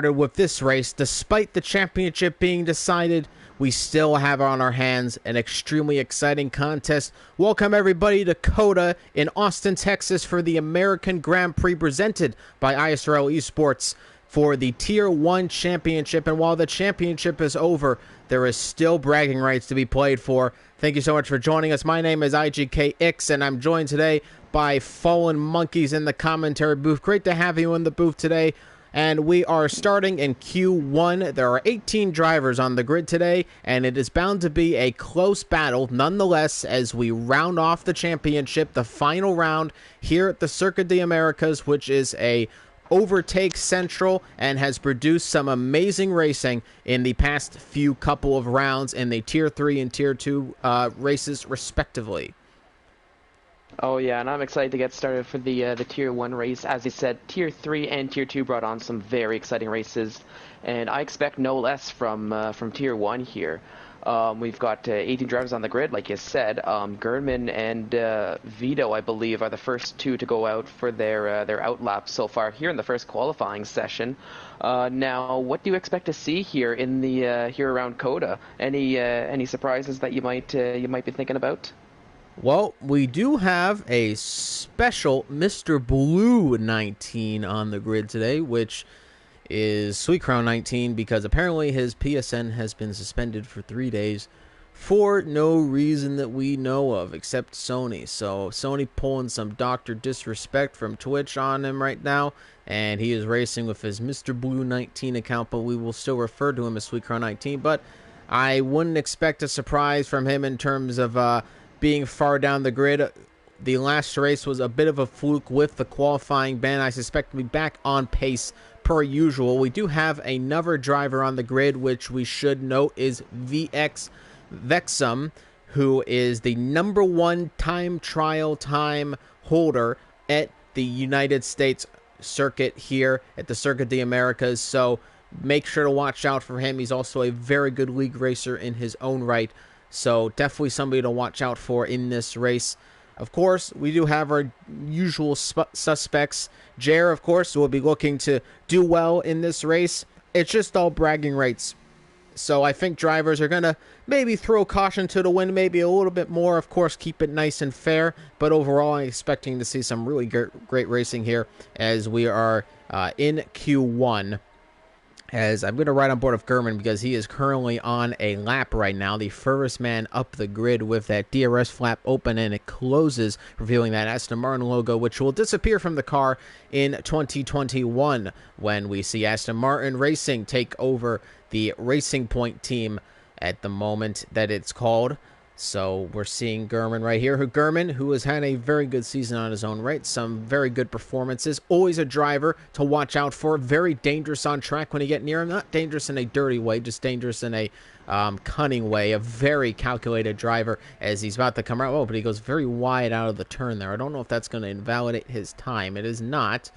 With this race, despite the championship being decided, we still have on our hands an extremely exciting contest. Welcome everybody to COTA in Austin, Texas for the American Grand Prix presented by ISRL Esports for the Tier 1 Championship. And while the championship is over, there is still bragging rights to be played for. Thank you so much for joining us. My name is IGKX, and I'm joined today by Fallen Monkeys in the commentary booth. Great to have you in the booth today. And we are starting in Q1. There are 18 drivers on the grid today, and it is bound to be a close battle nonetheless as we round off the championship, the final round here at the Circuit de Americas, which is a overtake central and has produced some amazing racing in the past few couple of rounds in the Tier 3 and Tier 2 races respectively. Oh yeah, and I'm excited to get started for the Tier 1 race. As you said, Tier 3 and Tier 2 brought on some very exciting races, and I expect no less from Tier 1 here. We've got 18 drivers on the grid, like you said. Gernman and Vito, I believe, are the first two to go out for their out laps so far here in the first qualifying session. Now, what do you expect to see here in the here around COTA? Any surprises that you might be thinking about? Well, we do have a special Mr. Blue 19 on the grid today, which is Sweet Crown 19, because apparently his PSN has been suspended for 3 days for no reason that we know of, except Sony. So Sony pulling some Dr. Disrespect from Twitch on him right now, and he is racing with his Mr. Blue 19 account, but we will still refer to him as Sweet Crown 19. But I wouldn't expect a surprise from him in terms of being far down the grid. The last race was a bit of a fluke with the qualifying ban. I suspect to be back on pace per usual. We do have another driver on the grid, which we should note is VX Vexum, who is the #1 time trial time holder at the United States circuit here at the Circuit de Americas. So make sure to watch out for him. He's also a very good league racer in his own right. So definitely somebody to watch out for in this race. Of course, we do have our usual suspects. Jer, of course, will be looking to do well in this race. It's just all bragging rights. So I think drivers are going to maybe throw caution to the wind, maybe a little bit more. Of course, keep it nice and fair. But overall, I'm expecting to see some really great racing here as we are in Q1. As I'm going to ride on board of Gurman because he is currently on a lap right now, the furthest man up the grid with that DRS flap open, and it closes, revealing that Aston Martin logo, which will disappear from the car in 2021 when we see Aston Martin Racing take over the Racing Point team at the moment that it's called. So we're seeing Gurman right here. Gurman, who has had a very good season on his own right, some very good performances, always a driver to watch out for, very dangerous on track when you get near him, not dangerous in a dirty way, just dangerous in a cunning way, a very calculated driver as he's about to come out. Oh, but he goes very wide out of the turn there. I don't know if that's going to invalidate his time. It is not,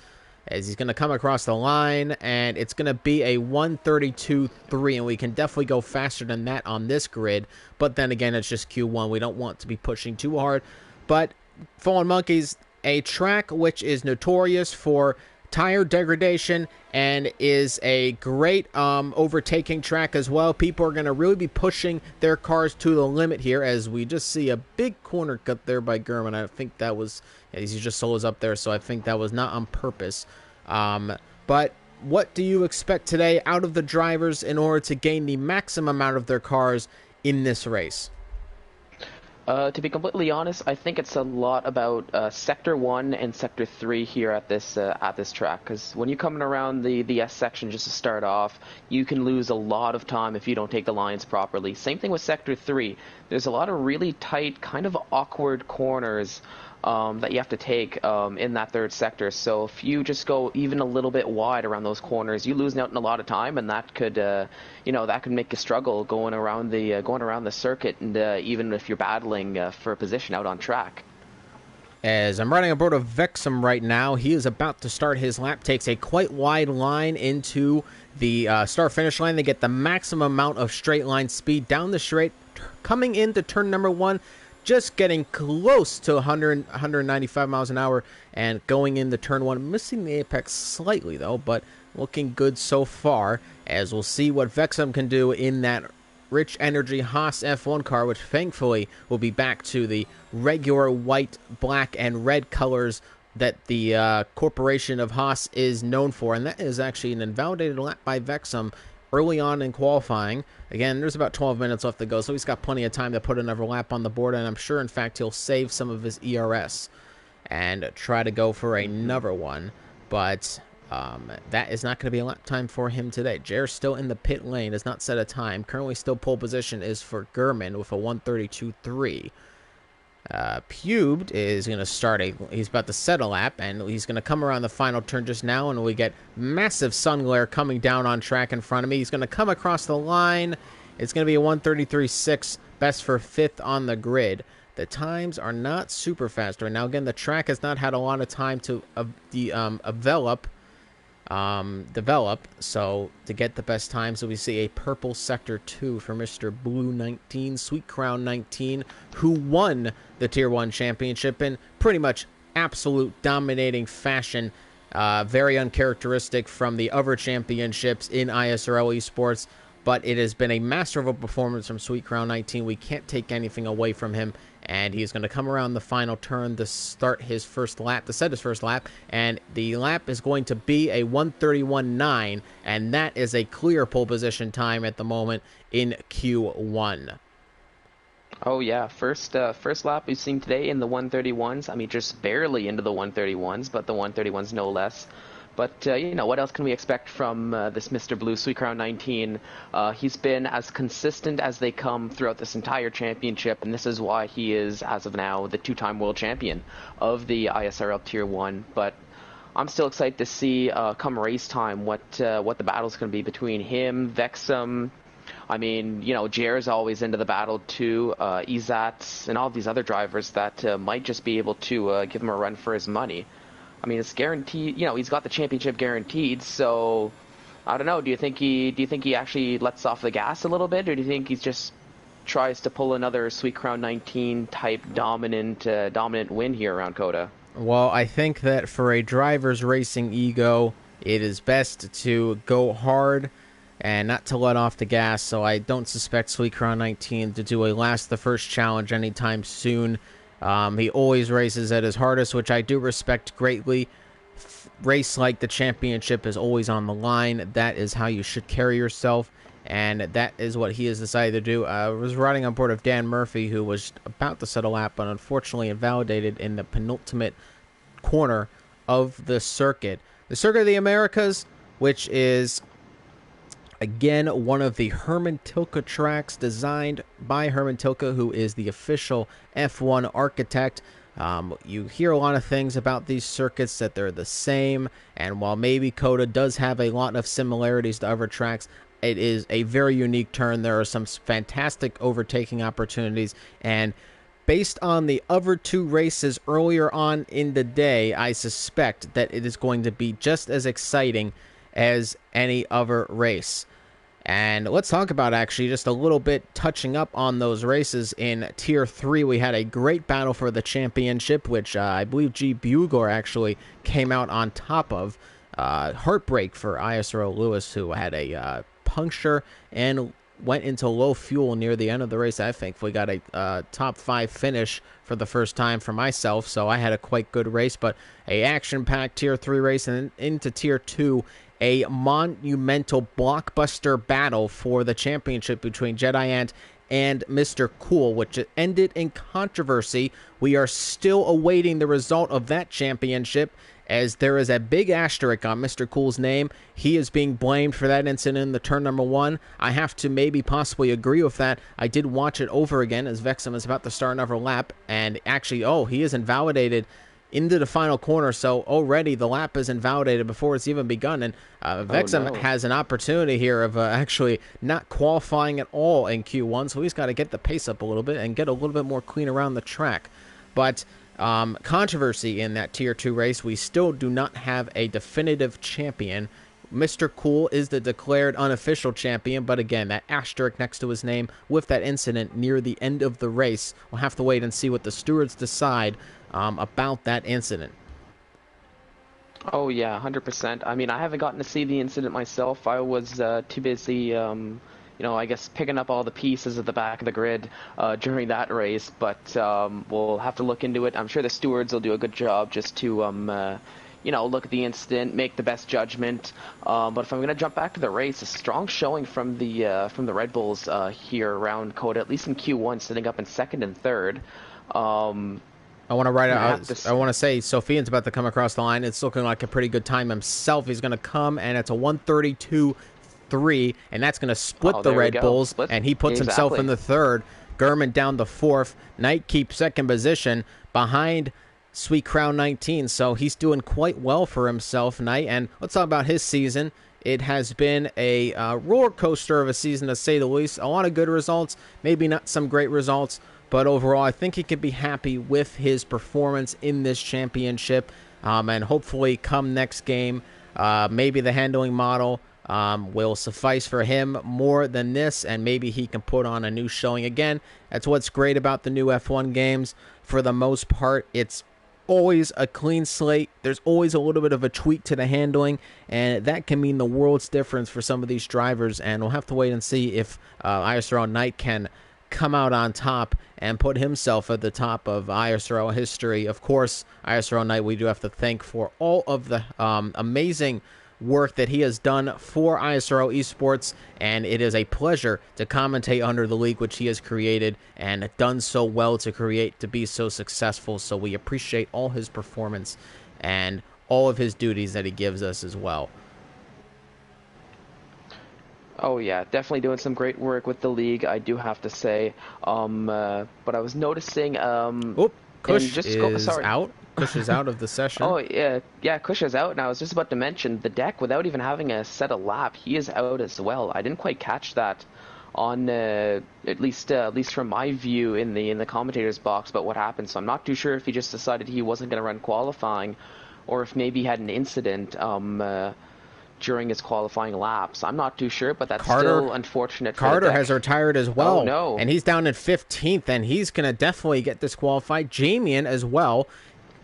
as he's going to come across the line, and it's going to be a 1:32.3, and we can definitely go faster than that on this grid, but then again, it's just Q1. We don't want to be pushing too hard, but Fallen Monkeys, a track which is notorious for tire degradation and is a great overtaking track as well. People are going to really be pushing their cars to the limit here, as we just see a big corner cut there by Gurman. I think that was, he just solos up there, so I think that was not on purpose. But what do you expect today out of the drivers in order to gain the maximum out of their cars in this race? To be completely honest, I think it's a lot about Sector 1 and Sector 3 here at this track, because when you're coming around the S section just to start off, you can lose a lot of time if you don't take the lines properly. Same thing with Sector 3. There's a lot of really tight, kind of awkward corners that you have to take in that third sector. So if you just go even a little bit wide around those corners, you lose out in a lot of time, and that could, that could make you struggle going around the circuit, and even if you're battling for a position out on track. As I'm riding aboard of Vexum right now, he is about to start his lap, takes a quite wide line into the start-finish line. They get the maximum amount of straight line speed down the straight, coming into turn number 1, just getting close to 195 miles an hour, and going into turn 1, missing the apex slightly though, but looking good so far, as we'll see what Vexum can do in that Rich Energy Haas F1 car, which thankfully will be back to the regular white, black, and red colors that the corporation of Haas is known for. And that is actually an invalidated lap by Vexum early on in qualifying. Again, there's about 12 minutes left to go, so he's got plenty of time to put another lap on the board, and I'm sure, in fact, he'll save some of his ERS and try to go for another one. But that is not going to be a lap time for him today. Jer's still in the pit lane, has not set a time. Currently still pole position is for Gurman with a 1:32.3. Pubed is going to start he's about to set a lap, and he's going to come around the final turn just now, and we get massive sun glare coming down on track in front of me. He's going to come across the line. It's going to be a 1:33.6, best for 5th on the grid. The times are not super fast right now. Again, the track has not had a lot of time to develop, so to get the best time. So we see a purple sector 2 for Mr. Blue 19, Sweet Crown 19, who won the Tier 1 championship in pretty much absolute dominating fashion. Very uncharacteristic from the other championships in ISRL Esports, but it has been a masterful performance from Sweet Crown 19. We can't take anything away from him. And he's going to come around the final turn to start his first lap, to set his first lap. And the lap is going to be a 1:31.9, and that is a clear pole position time at the moment in Q1. Oh yeah, first lap we've seen today in the 131s. I mean, just barely into the 131s, but the 131s no less. But, what else can we expect from this Mr. Blue, Sweet Crown 19? He's been as consistent as they come throughout this entire championship, and this is why he is, as of now, the 2-time world champion of the ISRL Tier 1. But I'm still excited to see, come race time, what the battle's going to be between him, Vexum. I mean, Jer's always into the battle too, Izat, and all these other drivers that might just be able to give him a run for his money. I mean, it's guaranteed. He's got the championship guaranteed. So, I don't know. Do you think he actually lets off the gas a little bit, or do you think he just tries to pull another Sweet Crown 19 type dominant win here around Coda? Well, I think that for a driver's racing ego, it is best to go hard and not to let off the gas. So I don't suspect Sweet Crown 19 to do a last the first challenge anytime soon. He always races at his hardest, which I do respect greatly. Race like the championship is always on the line. That is how you should carry yourself, and that is what he has decided to do. I was riding on board of Dan Murphy, who was about to set a lap, but unfortunately invalidated in the penultimate corner of the circuit. The Circuit of the Americas, which is again, one of the Herman Tilke tracks designed by Herman Tilke, who is the official F1 architect. You hear a lot of things about these circuits that they're the same, and while maybe Coda does have a lot of similarities to other tracks, it is a very unique turn. There are some fantastic overtaking opportunities, and based on the other 2 races earlier on in the day, I suspect that it is going to be just as exciting as any other race. And let's talk about actually just a little bit touching up on those races. In Tier 3, we had a great battle for the championship, which I believe G. Bugler actually came out on top of. Heartbreak for ISRO Lewis, who had a puncture and went into low fuel near the end of the race. I think we got a top 5 finish for the first time for myself, so I had a quite good race, but a action-packed Tier 3 race, and into Tier 2, a monumental blockbuster battle for the championship between Jedi Ant and Mr. Cool, which ended in controversy. We are still awaiting the result of that championship, as there is a big asterisk on Mr. Cool's name. He is being blamed for that incident in the turn number 1. I have to maybe possibly agree with that. I did watch it over again as Vexum is about to start another lap, and actually, he is invalidated into the final corner, so already the lap is invalidated before it's even begun, and Vexum has an opportunity here of actually not qualifying at all in Q1, so he's got to get the pace up a little bit and get a little bit more clean around the track. But controversy in that Tier 2 race, we still do not have a definitive champion. Mr. Cool is the declared unofficial champion, but again, that asterisk next to his name with that incident near the end of the race. We'll have to wait and see what the stewards decide about that incident. Oh yeah, 100%. I mean, I haven't gotten to see the incident myself. I was too busy, I guess picking up all the pieces at the back of the grid during that race. But we'll have to look into it. I'm sure the stewards will do a good job just to, look at the incident, make the best judgment. But if I'm going to jump back to the race, a strong showing from the Red Bulls here around Coda, at least in Q1, sitting up in second and third. I want to I want to say Sofian's about to come across the line. It's looking like a pretty good time himself. He's going to come, and it's a 1:32.3, and that's going to split the Red Bulls, and he puts himself in the third. Gurman down the fourth. Knight keeps second position behind Sweet Crown 19, so he's doing quite well for himself, Knight. And let's talk about his season. It has been a roller coaster of a season, to say the least. A lot of good results, maybe not some great results. But overall, I think he can be happy with his performance in this championship. And hopefully come next game, maybe the handling model will suffice for him more than this. And maybe he can put on a new showing again. That's what's great about the new F1 games. For the most part, it's always a clean slate. There's always a little bit of a tweak to the handling. And that can mean the world's difference for some of these drivers. And we'll have to wait and see if ISRL Knight can come out on top and put himself at the top of ISRL history. Of course, ISRL Knight, we do have to thank for all of the amazing work that he has done for ISRL Esports, and it is a pleasure to commentate under the league which he has created and done so well to create, to be so successful. So we appreciate all his performance and all of his duties that he gives us as well. Oh yeah, definitely doing some great work with the league, I do have to say. But I was noticing. Kush is out. Kush is out of the session. Oh yeah, Kush is out, and I was just about to mention the deck without even having a set a lap. He is out as well. I didn't quite catch that on at least from my view in the commentator's box. But what happened? So I'm not too sure if he just decided he wasn't going to run qualifying, or if maybe he had an incident. During his qualifying laps. I'm not too sure, but that's still unfortunate for Carter has retired as well. Oh, no. And he's down in 15th, and he's going to definitely get disqualified. Jamian as well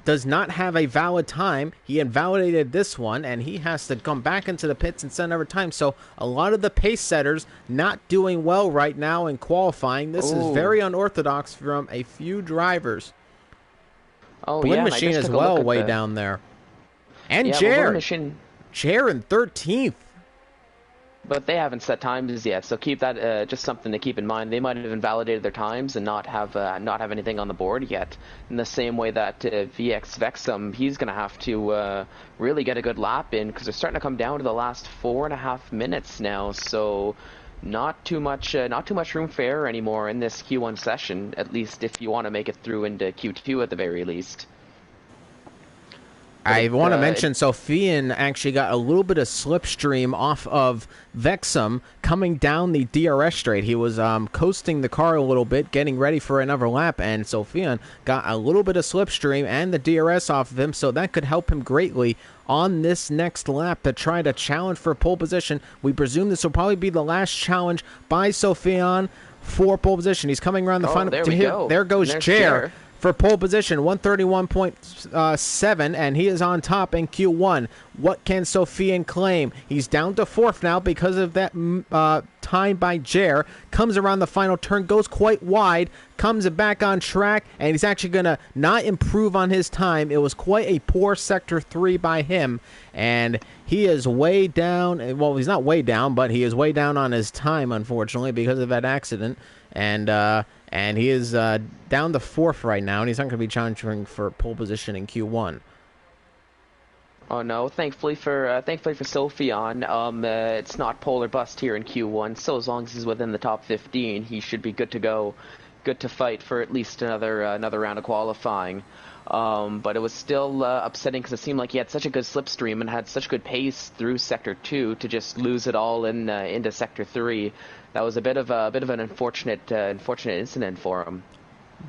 does not have a valid time. He invalidated this one, and he has to come back into the pits and set another time. So a lot of the pace setters not doing well right now in qualifying. This is very unorthodox from a few drivers. Oh, Blend yeah, Machine as well way down there. And Jared. Chair in 13th. But they haven't set times yet, so keep that just something to keep in mind. They might have invalidated their times and not have anything on the board yet. In the same way that VX Vexum, he's going to have to really get a good lap in, because they're starting to come down to the last 4.5 minutes now. So not too much room for error anymore in this Q1 session. At least if you want to make it through into Q2 at the very least. I want to mention Sofian actually got a little bit of slipstream off of Vexum coming down the DRS straight. He was coasting the car a little bit, getting ready for another lap, and Sofian got a little bit of slipstream and the DRS off of him, so that could help him greatly on this next lap to try to challenge for pole position. We presume this will probably be the last challenge by Sofian for pole position. He's coming around the final. There goes Chair for pole position, 131.7, and he is on top in Q1. What can Sofian claim? He's down to fourth now because of that time by Jer. Comes around the final turn, goes quite wide, comes back on track, and he's actually going to not improve on his time. It was quite a poor Sector 3 by him, and he is way down. Well, he's not way down, but he is way down on his time, unfortunately, because of that accident. And he is down to fourth right now, and he's not going to be challenging for pole position in Q1. Oh no! Thankfully for Sofian, it's not pole or bust here in Q1. So as long as he's within the top 15, he should be good to go, good to fight for at least another round of qualifying. But it was still upsetting because it seemed like he had such a good slipstream and had such good pace through Sector 2 to just lose it all into Sector 3. That was a bit of an unfortunate incident for him.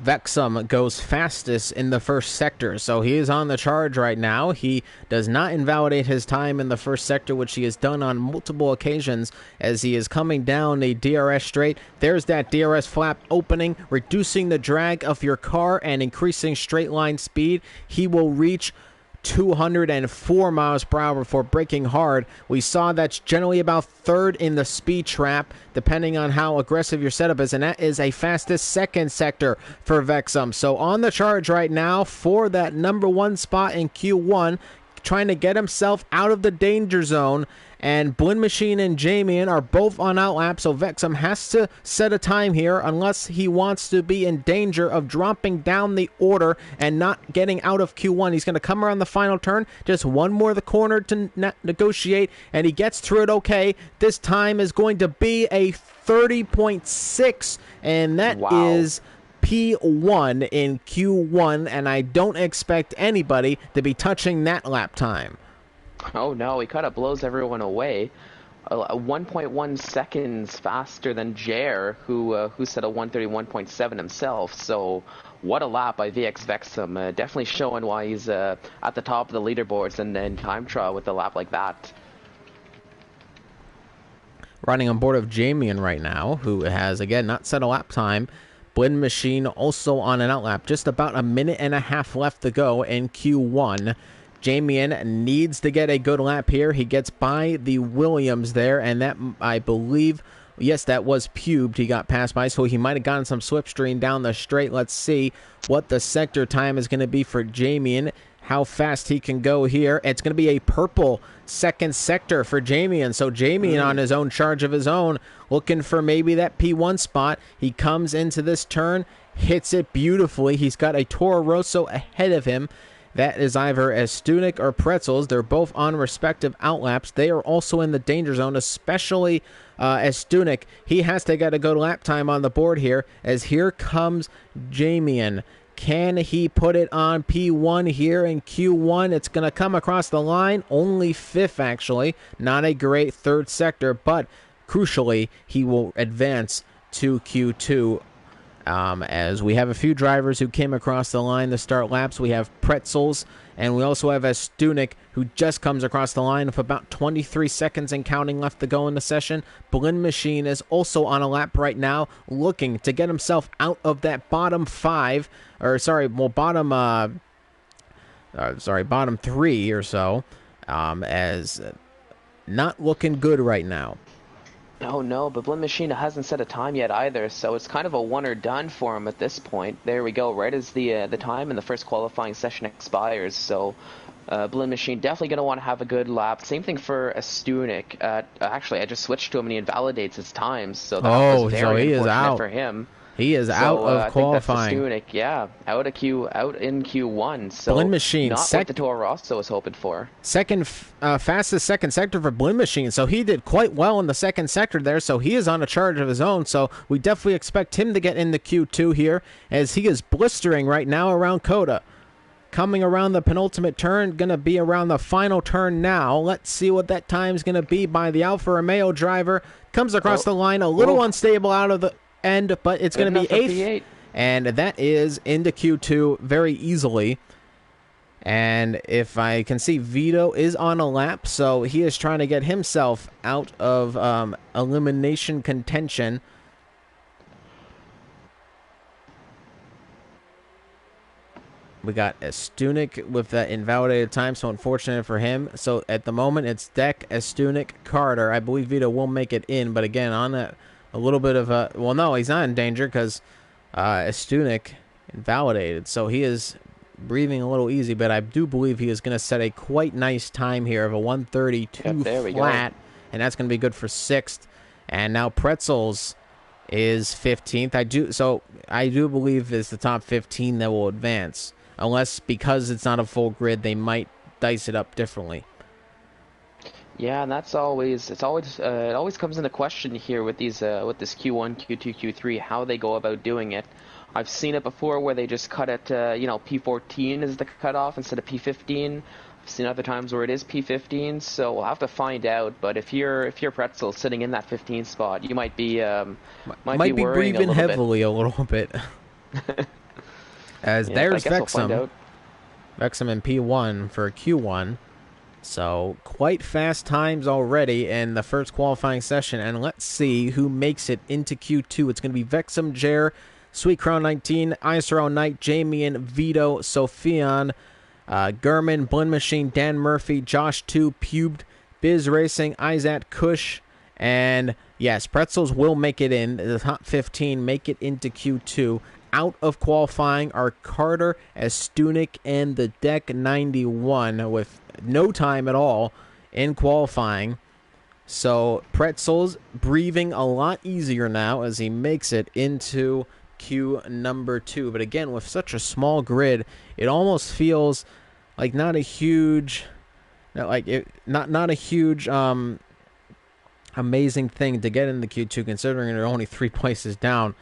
Vexum goes fastest in the first sector, so he is on the charge right now. He does not invalidate his time in the first sector, which he has done on multiple occasions as he is coming down the DRS straight. There's that DRS flap opening, reducing the drag of your car and increasing straight line speed. He will reach 204 miles per hour before braking hard. We saw that's generally about third in the speed trap, depending on how aggressive your setup is, and that is a fastest second sector for Vexum. So on the charge right now for that number 1 spot in Q1, trying to get himself out of the danger zone. And Blend Machine and Jamian are both on outlap, so Vexum has to set a time here unless he wants to be in danger of dropping down the order and not getting out of Q1. He's going to come around the final turn, just one more of the corner to negotiate, and he gets through it okay. This time is going to be a 30.6, and that is P1 in Q1, and I don't expect anybody to be touching that lap time. Oh no, he kind of blows everyone away. 1.1 seconds faster than Jer, who set a 131.7 himself. So what a lap by VX Vexum. Definitely showing why he's at the top of the leaderboards and in time trial with a lap like that. Riding on board of Jamian right now, who has, again, not set a lap time. Blend Machine also on an outlap. Just about a minute and a half left to go in Q1. Jamian needs to get a good lap here. He gets by the Williams there, and that, I believe, yes, that was pubed. He got passed by, so he might have gotten some slipstream down the straight. Let's see what the sector time is going to be for Jamian, how fast he can go here. It's going to be a purple second sector for Jamian. So Jamian on his own charge of his own, looking for maybe that P1 spot. He comes into this turn, hits it beautifully. He's got a Toro Rosso ahead of him. That is either Estunik or Pretzels. They're both on respective outlaps. They are also in the danger zone, especially Estunik. He has to get a good lap time on the board here, as here comes Jamian. Can he put it on P1 here in Q1? It's going to come across the line. Only 5th, actually. Not a great third sector, but crucially, he will advance to Q2. As we have a few drivers who came across the line to start laps. We have Pretzels, and we also have Estunik, who just comes across the line with about 23 seconds and counting left to go in the session. Blend Machine is also on a lap right now, looking to get himself out of that bottom 5, or sorry, well, bottom 3 or so, as not looking good right now. Oh no, but Blend Machine hasn't set a time yet either, so it's kind of a one or done for him at this point. There we go, right as the time in the first qualifying session expires, so Blend Machine definitely going to want to have a good lap. Same thing for Estunik. Actually, I just switched to him and he invalidates his times, so that was very unfortunate for him. He is out of qualifying. I think that's Estunik, yeah, out in Q1. So Blend Machine, not what the Toro Rosso was hoping for. Second fastest second sector for Blend Machine, so he did quite well in the second sector there. So he is on a charge of his own. So we definitely expect him to get into Q2 here, as he is blistering right now around Coda. Coming around the penultimate turn, going to be around the final turn now. Let's see what that time is going to be by the Alfa Romeo driver. Comes across the line, a little unstable out of the end, but it's going to be 8th, and that is into Q2 very easily. And if I can see, Vito is on a lap, so he is trying to get himself out of elimination contention. We got Estunik with that invalidated time, so unfortunate for him. So at the moment, it's Deck, Estunik, Carter. I believe Vito will make it in, but again, on that, a little bit of a... Well, no, he's not in danger because Estunik invalidated. So he is breathing a little easy, but I do believe he is going to set a quite nice time here of a 132 flat, and that's going to be good for 6th. And now Pretzels is 15th. I do believe it's the top 15 that will advance, unless because it's not a full grid, they might dice it up differently. Yeah, and it always comes into question here with these with this Q1, Q2, Q3, how they go about doing it. I've seen it before where they just cut it, P14 is the cutoff instead of P15. I've seen other times where it is P15, so we'll have to find out. But if you're Pretzel sitting in that 15 spot, you might be might be breathing heavily a little bit. As there's Vexum. We'll Vexum in P1 for Q1. So quite fast times already in the first qualifying session, and let's see who makes it into Q2. It's going to be Vexum, Jer, Sweet Crown 19, ISRL Knight, Jamian, Vito, Sophian, Gurman, Blend Machine, Dan Murphy, Josh 2, Pubed, Biz Racing, Izat, Kush, and yes, Pretzels will make it in. The top 15 make it into Q2. Out of qualifying are Carter, Estunik, and the Deck 91 with no time at all in qualifying. So Pretzels breathing a lot easier now as he makes it into Q number 2. But again, with such a small grid, it almost feels like not a huge amazing thing to get into Q2, considering they're only 3 places down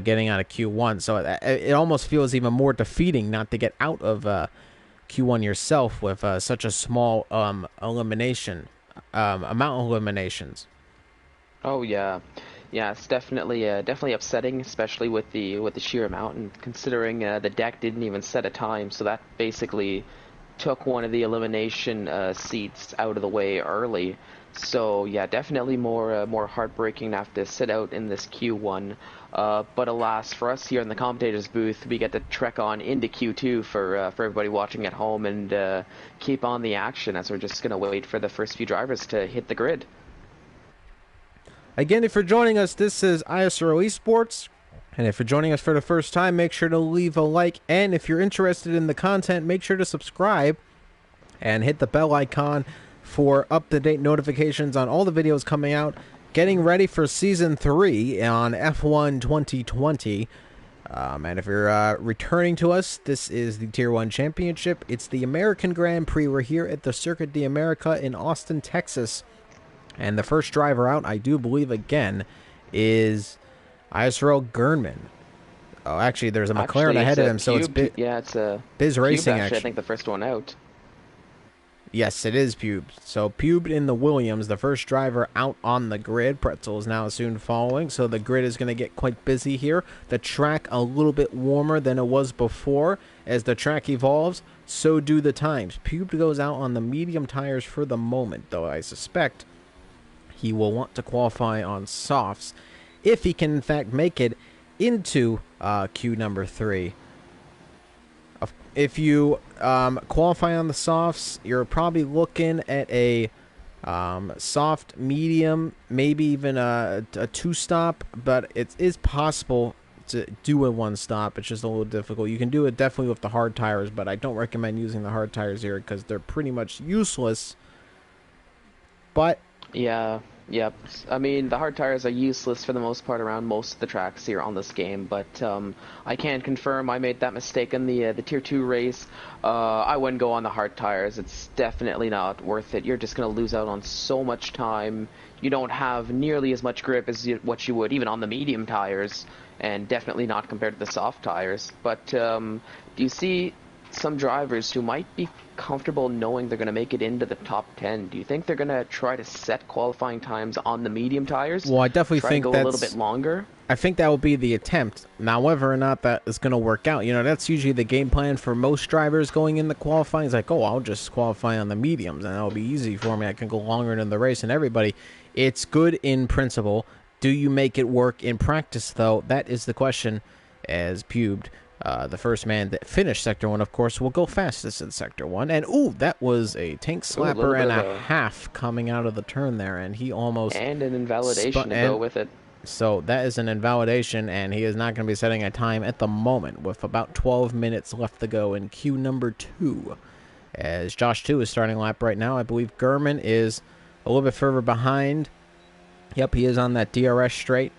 getting out of Q1. So it almost feels even more defeating not to get out of Q1 yourself with such a small amount of eliminations. Oh yeah, yeah. It's definitely upsetting, especially with the sheer amount, and considering the deck didn't even set a time, so that basically took one of the elimination seats out of the way early. So yeah, definitely more heartbreaking to have to sit out in this Q1. But alas, for us here in the commentators booth, we get to trek on into Q2 for everybody watching at home and keep on the action, as we're just going to wait for the first few drivers to hit the grid. Again, if you're joining us, this is ISRL Esports. And if you're joining us for the first time, make sure to leave a like. And if you're interested in the content, make sure to subscribe and hit the bell icon for up-to-date notifications on all the videos coming out. Getting ready for Season 3 on F1 2020. And if you're returning to us, this is the Tier 1 Championship. It's the American Grand Prix. We're here at the Circuit de America in Austin, Texas. And the first driver out, I do believe, again, is ISRL Gurnman. Oh, actually, there's a McLaren ahead of him, so it's Biz Racing, actually. I think the first one out. Yes, it is Pubed. So Pubed in the Williams, the first driver out on the grid. Pretzel is now soon following, so the grid is going to get quite busy here. The track a little bit warmer than it was before. As the track evolves, so do the times. Pubed goes out on the medium tires for the moment, though I suspect he will want to qualify on softs if he can, in fact, make it into Q number 3. If you qualify on the softs, you're probably looking at a soft, medium, maybe even a 2-stop, but it is possible to do a 1-stop. It's just a little difficult. You can do it definitely with the hard tires, but I don't recommend using the hard tires here because they're pretty much useless. But yeah. Yep. I mean, the hard tires are useless for the most part around most of the tracks here on this game, but I can confirm I made that mistake in the Tier 2 race. I wouldn't go on the hard tires. It's definitely not worth it. You're just going to lose out on so much time. You don't have nearly as much grip as what you would even on the medium tires, and definitely not compared to the soft tires. But do you see some drivers who might be comfortable knowing they're going to make it into the top 10? Do you think they're going to try to set qualifying times on the medium tires? Well, I definitely think that's a little bit longer. I think that will be the attempt. Now, whether or not that is going to work out, that's usually the game plan for most drivers going in the qualifying. It's like, oh, I'll just qualify on the mediums, and that'll be easy for me. I can go longer into the race and everybody. It's good in principle. Do you make it work in practice, though? That is the question, as Pubed, the first man that finished Sector 1, of course, will go fastest in Sector 1. And, ooh, that was a tank slapper and a half coming out of the turn there, and he almost... And an invalidation to go with it. So that is an invalidation, and he is not going to be setting a time at the moment with about 12 minutes left to go in Q number 2. As Josh 2 is starting lap right now, I believe Gurman is a little bit further behind. Yep, he is on that DRS straight.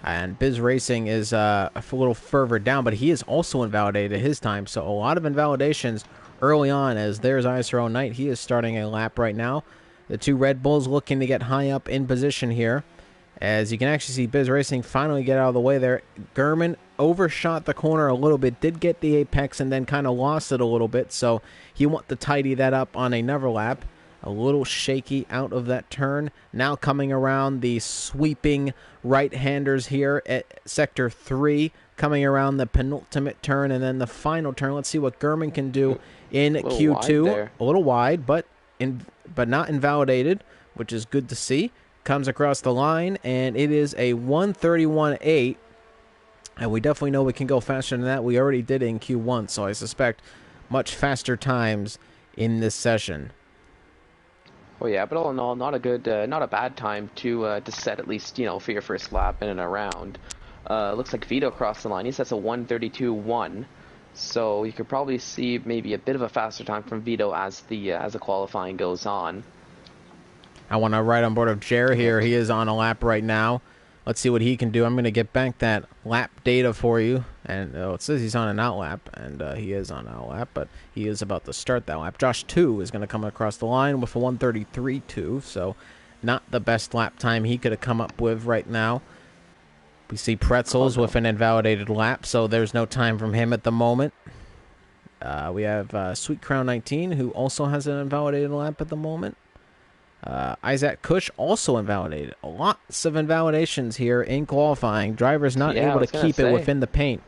And Biz Racing is a little further down, but he is also invalidated his time. So a lot of invalidations early on, as there's ISRL Knight. He is starting a lap right now. The two Red Bulls looking to get high up in position here. As you can actually see Biz Racing finally get out of the way there. Gurman overshot the corner a little bit, did get the apex, and then kind of lost it a little bit. So he want to tidy that up on another lap. A little shaky out of that turn. Now coming around the sweeping right-handers here at Sector 3. Coming around the penultimate turn and then the final turn. Let's see what Gurman can do in Q2. A little wide, but not invalidated, which is good to see. Comes across the line, and it is a 1:31.8. And we definitely know we can go faster than that. We already did it in Q1, so I suspect much faster times in this session. Oh yeah, but all in all, not a bad time to set at least for your first lap in and around. Looks like Vito crossed the line. He sets a 1:32.1, so you could probably see maybe a bit of a faster time from Vito as the qualifying goes on. I want to ride on board of Jer here. He is on a lap right now. Let's see what he can do. I'm going to get back that lap data for you. And it says he's on an out lap, and he is on an out lap, but he is about to start that lap. Josh 2 is going to come across the line with a 1:33.2, so not the best lap time he could have come up with right now. We see Pretzels with an invalidated lap, so there's no time from him at the moment. We have Sweet Crown 19, who also has an invalidated lap at the moment. Isaac Kush also invalidated. Lots of invalidations here in qualifying. Drivers not able to keep it within the paint.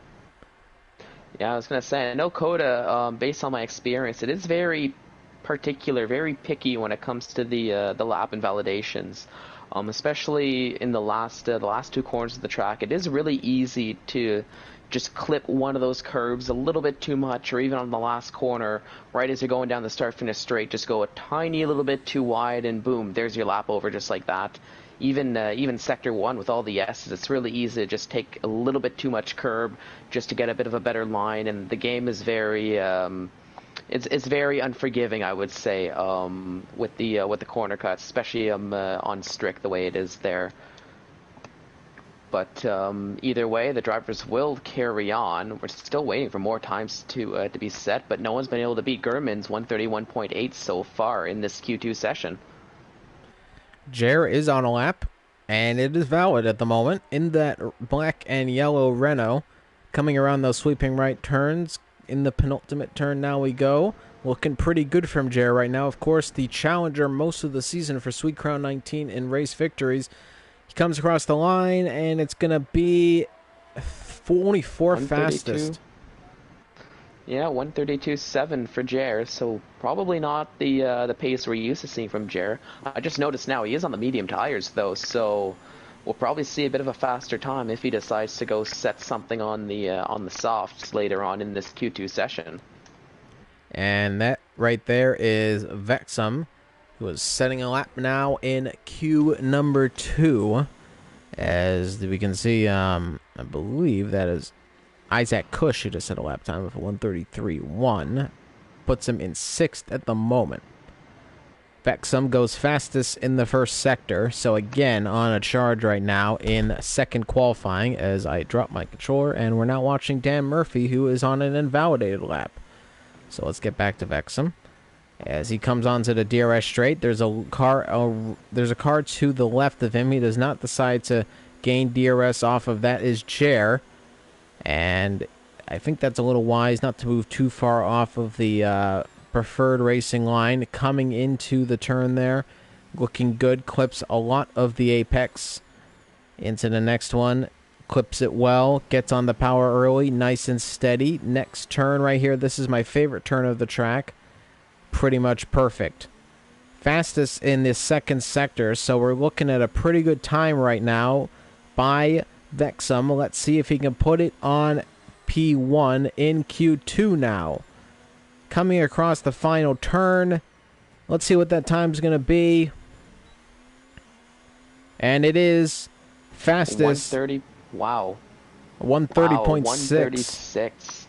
Yeah, I was going to say, I know Coda, based on my experience, it is very particular, very picky when it comes to the lap invalidations. Especially in the last 2 corners of the track, it is really easy to just clip one of those curbs a little bit too much, or even on the last corner, right as you're going down the start-finish straight, just go a tiny little bit too wide, and boom, there's your lap over just like that. Even Sector 1 with all the S's, it's really easy to just take a little bit too much curb just to get a bit of a better line, and the game is very it's very unforgiving, I would say, with the corner cuts, especially on Strick the way it is there. But either way, the drivers will carry on. We're still waiting for more times to be set, but no one's been able to beat Gurman's 1:31.8 so far in this Q2 session. Jer is on a lap, and it is valid at the moment in that black and yellow Renault, coming around those sweeping right turns. In the penultimate turn now we go. Looking pretty good from Jer right now. Of course, the challenger most of the season for Sweet Crown 19 in race victories. He comes across the line, and it's going to be only 4th fastest. Yeah, 1:32.7 for Jer, so probably not the pace we're used to seeing from Jer. I just noticed now he is on the medium tires, though, so we'll probably see a bit of a faster time if he decides to go set something on the softs later on in this Q2 session. And that right there is Vexum, who is setting a lap now in Q number 2. As we can see, I believe that is Isaac Kush, who just set a lap time of 1:33.1. Puts him in 6th at the moment. Vexum goes fastest in the first sector, so again on a charge right now in second qualifying as I drop my controller, and we're now watching Dan Murphy, who is on an invalidated lap. So let's get back to Vexum. As he comes onto the DRS straight, there's a car to the left of him. He does not decide to gain DRS off of that is Jer, and I think that's a little wise not to move too far off of the preferred racing line. Coming into the turn there, looking good, clips a lot of the apex. Into the next one, clips it well, gets on the power early, nice and steady. Next turn right here, this is my favorite turn of the track. Pretty much perfect. Fastest in this second sector, so we're looking at a pretty good time right now by Vexum. Let's see if he can put it on P1 in Q2 now. Coming across the final turn. Let's see what that time's going to be. And it is fastest. 1:30. Wow. 1:30.6. 1:36.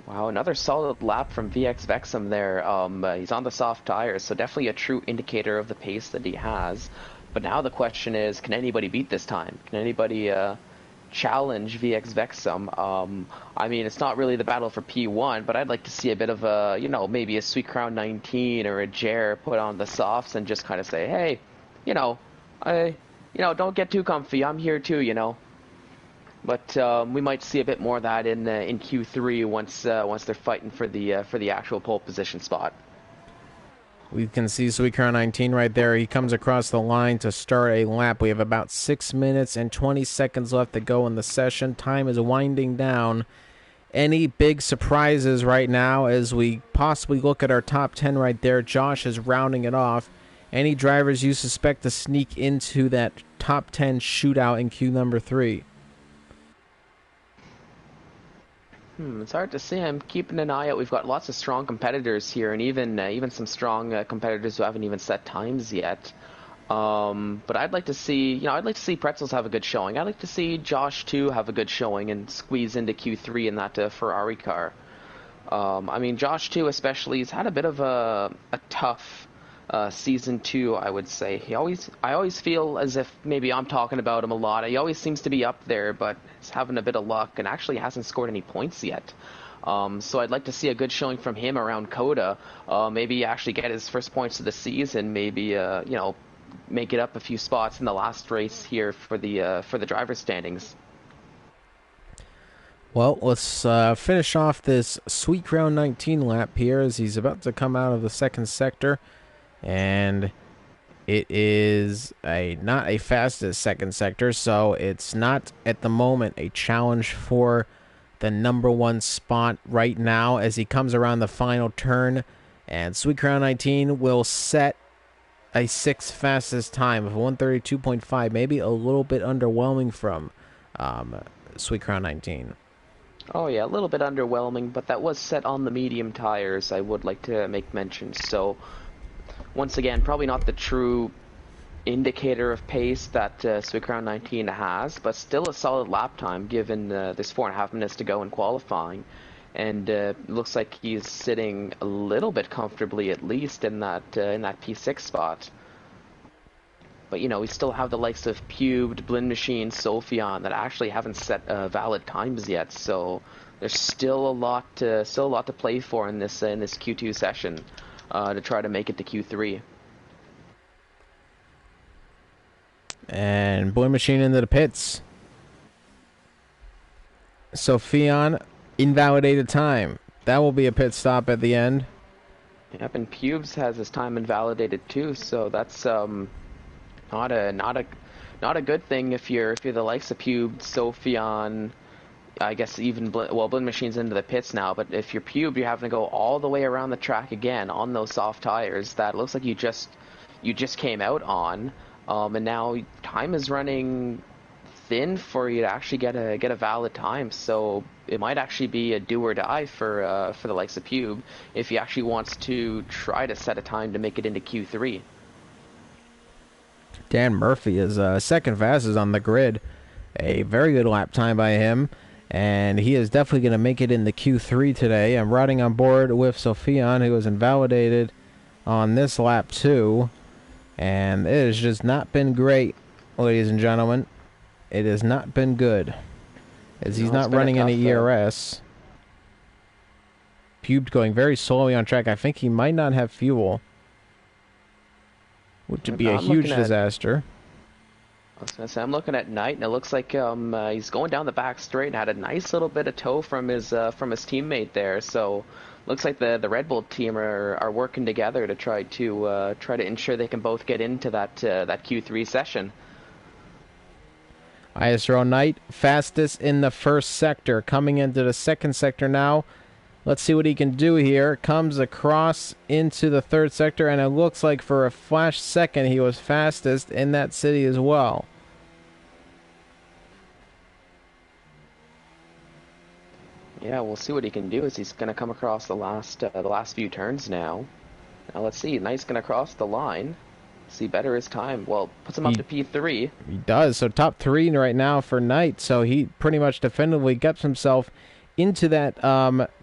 Wow, another solid lap from VX Vexum there. He's on the soft tires, so definitely a true indicator of the pace that he has. But now the question is, can anybody beat this time? Can anybody challenge VX Vexum? I mean, it's not really the battle for P1, but I'd like to see a bit of a, maybe a Sweet Crown 19 or a Jer put on the softs and just kind of say, hey, don't get too comfy. I'm here too, But we might see a bit more of that in Q3 once they're fighting for the actual pole position spot. We can see Sweet Crown 19 right there. He comes across the line to start a lap. We have about 6 minutes and 20 seconds left to go in the session. Time is winding down. Any big surprises right now as we possibly look at our top 10 right there? Josh is rounding it off. Any drivers you suspect to sneak into that top 10 shootout in Q number 3? It's hard to say. I'm keeping an eye out. We've got lots of strong competitors here, and even some strong competitors who haven't even set times yet. But I'd like to see, I'd like to see Pretzels have a good showing. I'd like to see Josh too have a good showing and squeeze into Q3 in that Ferrari car. I mean, Josh too, especially, he's had a bit of a tough season two, I would say. I always feel as if maybe I'm talking about him a lot. He always seems to be up there, but he's having a bit of luck and actually hasn't scored any points yet. So I'd like to see a good showing from him around Coda. Maybe actually get his first points of the season. Maybe make it up a few spots in the last race here for the driver's standings. Well, let's finish off this Sweet Crown 19 lap here as he's about to come out of the second sector. And it is not a fastest second sector, so it's not at the moment a challenge for the number one spot right now as he comes around the final turn. And Sweet Crown 19 will set a sixth fastest time of 132.5, maybe a little bit underwhelming from Sweet Crown 19. Oh yeah, a little bit underwhelming, but that was set on the medium tires, I would like to make mention. So, once again, probably not the true indicator of pace that Sweet Crown 19 has, but still a solid lap time given there's 4.5 minutes to go in qualifying. And looks like he's sitting a little bit comfortably, at least, in that P6 spot. But we still have the likes of Pubed, Blend Machine, Sophion that actually haven't set valid times yet. So there's still a lot to play for in this Q2 session to try to make it to Q3. And Blend Machine into the pits. Sophion, invalidated time. That will be a pit stop at the end. Yep, and Pubes has his time invalidated too. So that's not a good thing if you're the likes of Pubed, Sophion. I guess even Blend Machine's into the pits now, but if you're Pubed, you're having to go all the way around the track again on those soft tires that looks like you just came out on, and now time is running thin for you to actually get a valid time. So it might actually be a do or die for the likes of Pube if he actually wants to try to set a time to make it into Q3. Dan Murphy is second fastest on the grid. A very good lap time by him. And he is definitely going to make it in the Q3 today. I'm riding on board with Sophion, who was invalidated on this lap too. And it has just not been great, ladies and gentlemen. It has not been good. As he's not running any ERS. Pubed going very slowly on track. I think he might not have fuel, which would be a huge disaster. I was gonna say, I'm looking at Knight, and it looks like he's going down the back straight and had a nice little bit of tow from his teammate there. So looks like the Red Bull team are working together to try to ensure they can both get into that Q3 session. ISRL Knight fastest in the first sector, coming into the second sector now. Let's see what he can do here. Comes across into the third sector, and it looks like for a flash second he was fastest in that city as well. Yeah, we'll see what he can do as he's going to come across the last few turns now. Now let's see. Knight's going to cross the line. See better his time. Well, puts him up to P3. He does. So top 3 right now for Knight. So he pretty much definitively gets himself into that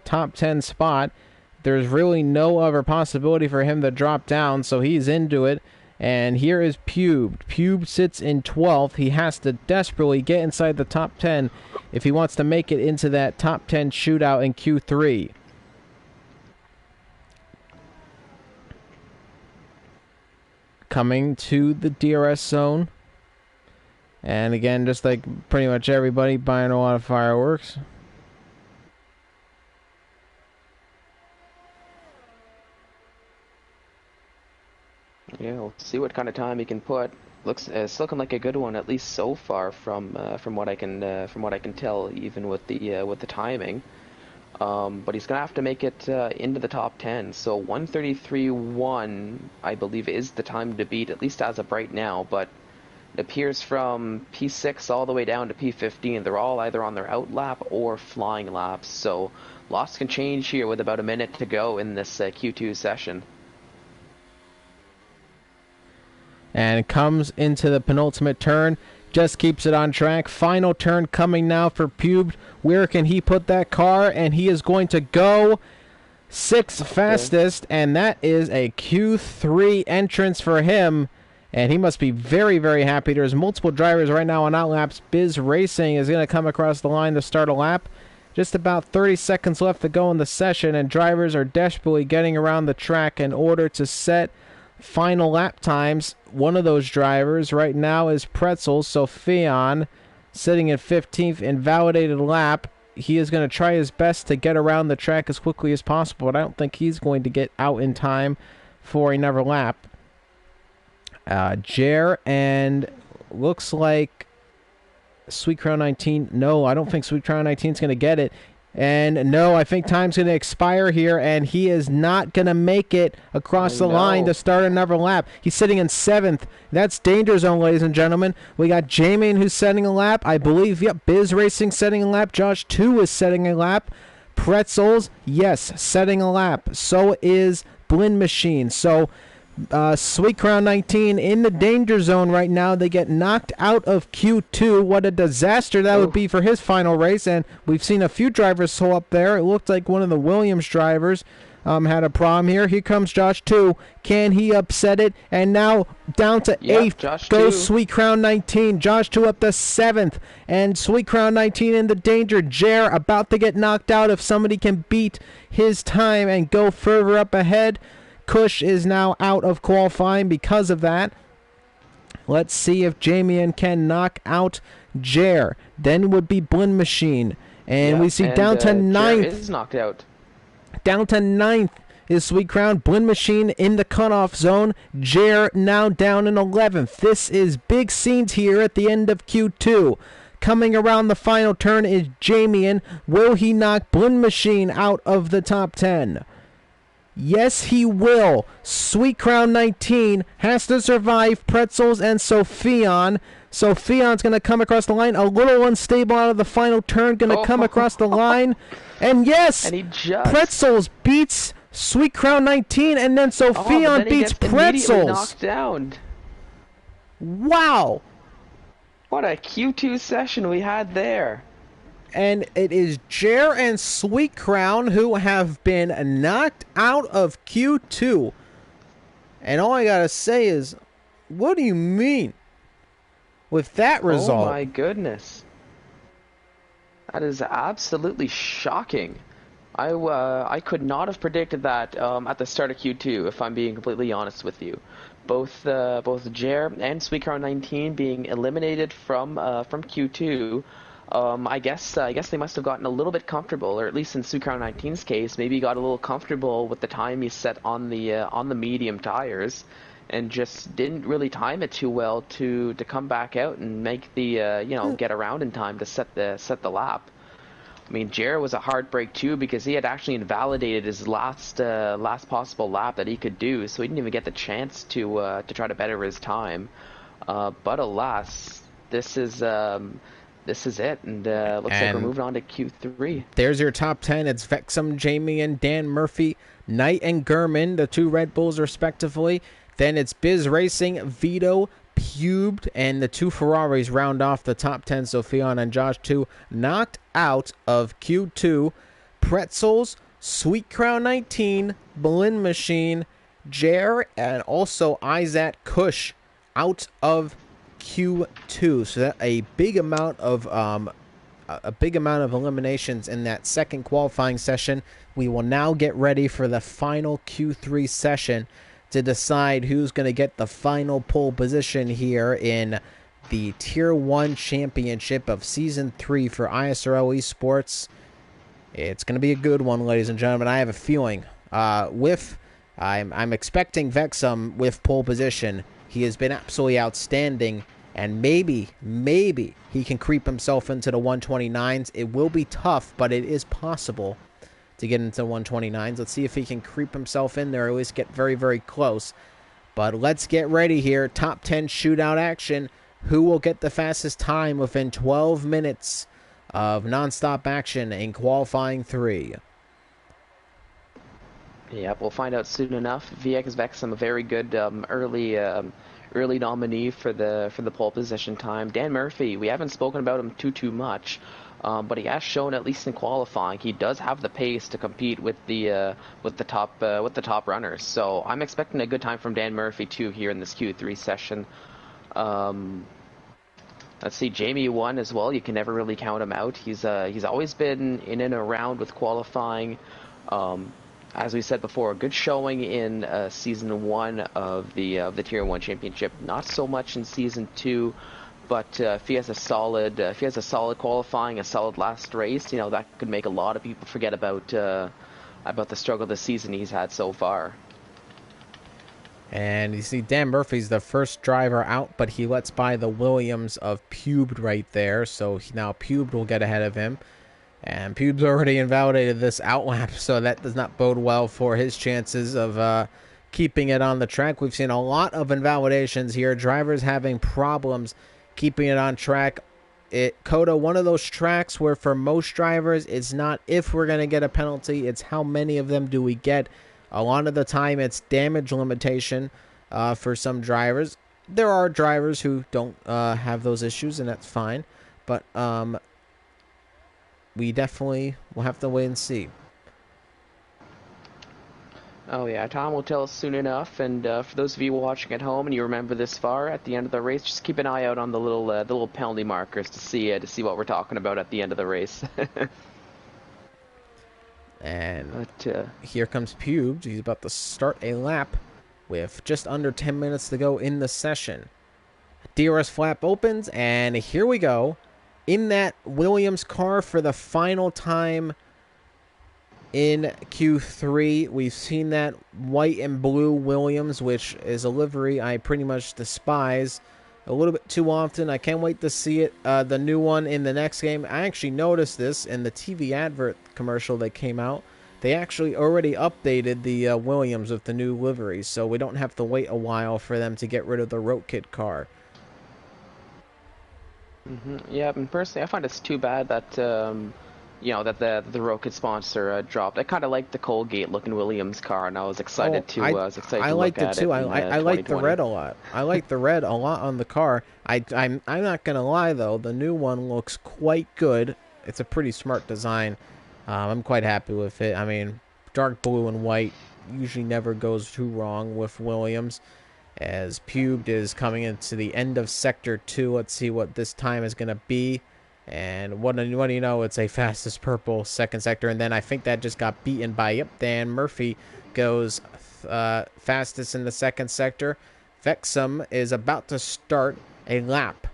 top 10 spot. There's really no other possibility for him to drop down, so he's into it. And here is Pube. Pube sits in 12th. He has to desperately get inside the top 10 if he wants to make it into that top 10 shootout in Q3. Coming to the DRS zone. And again, just like pretty much everybody, buying a lot of fireworks. Yeah, we'll see what kind of time he can put. It's looking like a good one, at least so far from what I can tell, even with the timing. But he's gonna have to make it into the top 10. So 1:33.1, I believe, is the time to beat, at least as of right now. But It appears from P6 all the way down to P15. They're all either on their out lap or flying laps. So lots can change here with about a minute to go in this Q2 session. And comes into the penultimate turn. Just keeps it on track. Final turn coming now for Pubed. Where can he put that car? And he is going to go sixth fastest. And that is a Q3 entrance for him. And he must be very, very happy. There's multiple drivers right now on outlaps. Biz Racing is going to come across the line to start a lap. Just about 30 seconds left to go in the session, and drivers are desperately getting around the track in order to set final lap times. One of those drivers right now is Pretzels, so Fion, sitting at 15th, invalidated lap. He is going to try his best to get around the track as quickly as possible, but I don't think he's going to get out in time for another lap. Jer, and looks like Sweet Crown 19. No, I don't think Sweet Crown 19 is going to get it. And no, I think time's going to expire here, and he is not going to make it across the line to start another lap. He's sitting in 7th. That's danger zone, ladies and gentlemen. We got Jamie who's setting a lap. I believe, yep, Biz Racing setting a lap. Josh 2 is setting a lap. Pretzels, yes, setting a lap. So is Blend Machine. So Sweet Crown 19 in the danger zone right now. They get knocked out of Q2. What a disaster that would be for his final race. And we've seen a few drivers pull up there. It looked like one of the Williams drivers had a problem here. Here comes Josh 2. Can he upset it? And now down to 8th Josh goes 2. Sweet Crown 19. Josh 2 up to 7th. And Sweet Crown 19 in the danger. Jer about to get knocked out if somebody can beat his time and go further up ahead. Kush is now out of qualifying because of that. Let's see if Jamian can knock out Jer. Then would be Blend Machine. And we see down to 9th. Jer is knocked out. Down to 9th is Sweet Crown. Blend Machine in the cutoff zone. Jer now down in 11th. This is big scenes here at the end of Q2. Coming around the final turn is Jamian. Will he knock Blend Machine out of the top 10? Yes, he will. Sweet Crown 19 has to survive Pretzels and Sophion. Sophion's going to come across the line. A little unstable out of the final turn. Going to come across the line. And yes, and Pretzels beats Sweet Crown 19. And then Sophion beats Pretzels. Knocked down. Wow. What a Q2 session we had there. And it is Jer and Sweet Crown who have been knocked out of Q2. And all I gotta say is, what do you mean with that result? Oh my goodness. That is absolutely shocking. I could not have predicted that at the start of Q2, if I'm being completely honest with you. Both Jer and Sweet Crown 19 being eliminated from Q2. I guess they must have gotten a little bit comfortable, or at least in Sweet Crown 19's case, maybe got a little comfortable with the time he set on the medium tires, and just didn't really time it too well to come back out and make the get around in time to set the lap. I mean, Jer was a hard break too, because he had actually invalidated his last possible lap that he could do, so he didn't even get the chance to try to better his time. But alas, this is it, and looks like we're moving on to Q3. There's your top 10. It's Vexum, Jamie, and Dan Murphy, Knight and Gurman, the 2 Red Bulls respectively. Then it's Biz Racing, Vito, Pubed, and the 2 Ferraris round off the top 10. Sophion and Josh 2 knocked out of Q2. Pretzels, Sweet Crown 19, Blend Machine, Jer, and also Isaac Kush out of Q2. So that a big amount of eliminations in that second qualifying session. We will now get ready for the final Q3 session to decide who's going to get the final pole position here in the Tier 1 Championship of Season 3 for ISRL Esports. It's going to be a good one, ladies and gentlemen. I have a feeling I'm expecting Vexum with pole position. He has been absolutely outstanding, and maybe he can creep himself into the 129s. It will be tough, but it is possible to get into 129s. Let's see if he can creep himself in there, or at least get very, very close. But let's get ready here. Top 10 shootout action. who will get the fastest time within 12 minutes of nonstop action in qualifying 3. Yep, we'll find out soon enough. VX Vexum, a very good early nominee for the pole position time. Dan Murphy, we haven't spoken about him too much, but he has shown at least in qualifying he does have the pace to compete with the top runners. So I'm expecting a good time from Dan Murphy too here in this Q3 session. Let's see, Jamie won as well. You can never really count him out. He's always been in and around with qualifying. As we said before, a good showing in season 1 of the Tier 1 Championship. Not so much in season 2, but if he has a solid qualifying, a solid last race, that could make a lot of people forget about the struggle this season he's had so far. And you see Dan Murphy's the first driver out, but he lets by the Williams of Pubed right there. So now Pubed will get ahead of him. And Pubes already invalidated this outlap, so that does not bode well for his chances of keeping it on the track. We've seen a lot of invalidations here. Drivers having problems keeping it on track. Coda, one of those tracks where for most drivers, it's not if we're going to get a penalty, it's how many of them do we get. A lot of the time, it's damage limitation for some drivers. There are drivers who don't have those issues, and that's fine. But we definitely will have to wait and see. Oh yeah, Tom will tell us soon enough. And for those of you watching at home and you remember this far, at the end of the race, just keep an eye out on the little penalty markers to see what we're talking about at the end of the race. And here comes Pubes. He's about to start a lap with just under 10 minutes to go in the session. DRS flap opens, and here we go. In that Williams car for the final time in Q3. We've seen that white and blue Williams, which is a livery I pretty much despise a little bit too often. I can't wait to see it, the new one in the next game. I actually noticed this in the TV advert commercial that came out. They actually already updated the Williams with the new livery, so we don't have to wait a while for them to get rid of the Roadkit car. Yeah, and personally, I find it's too bad that that the Roadkit sponsor dropped. I kind of liked the Colgate-looking Williams car, and I was excited to look at it. I liked it too. I liked the red a lot. I liked the red a lot on the car. I'm not gonna lie though, the new one looks quite good. It's a pretty smart design. I'm quite happy with it. I mean, dark blue and white usually never goes too wrong with Williams. As Pubed is coming into the end of Sector 2. Let's see what this time is going to be. And what do you know? It's a fastest purple second sector. And then I think that just got beaten by, Dan Murphy goes fastest in the second sector. Vexum is about to start a lap.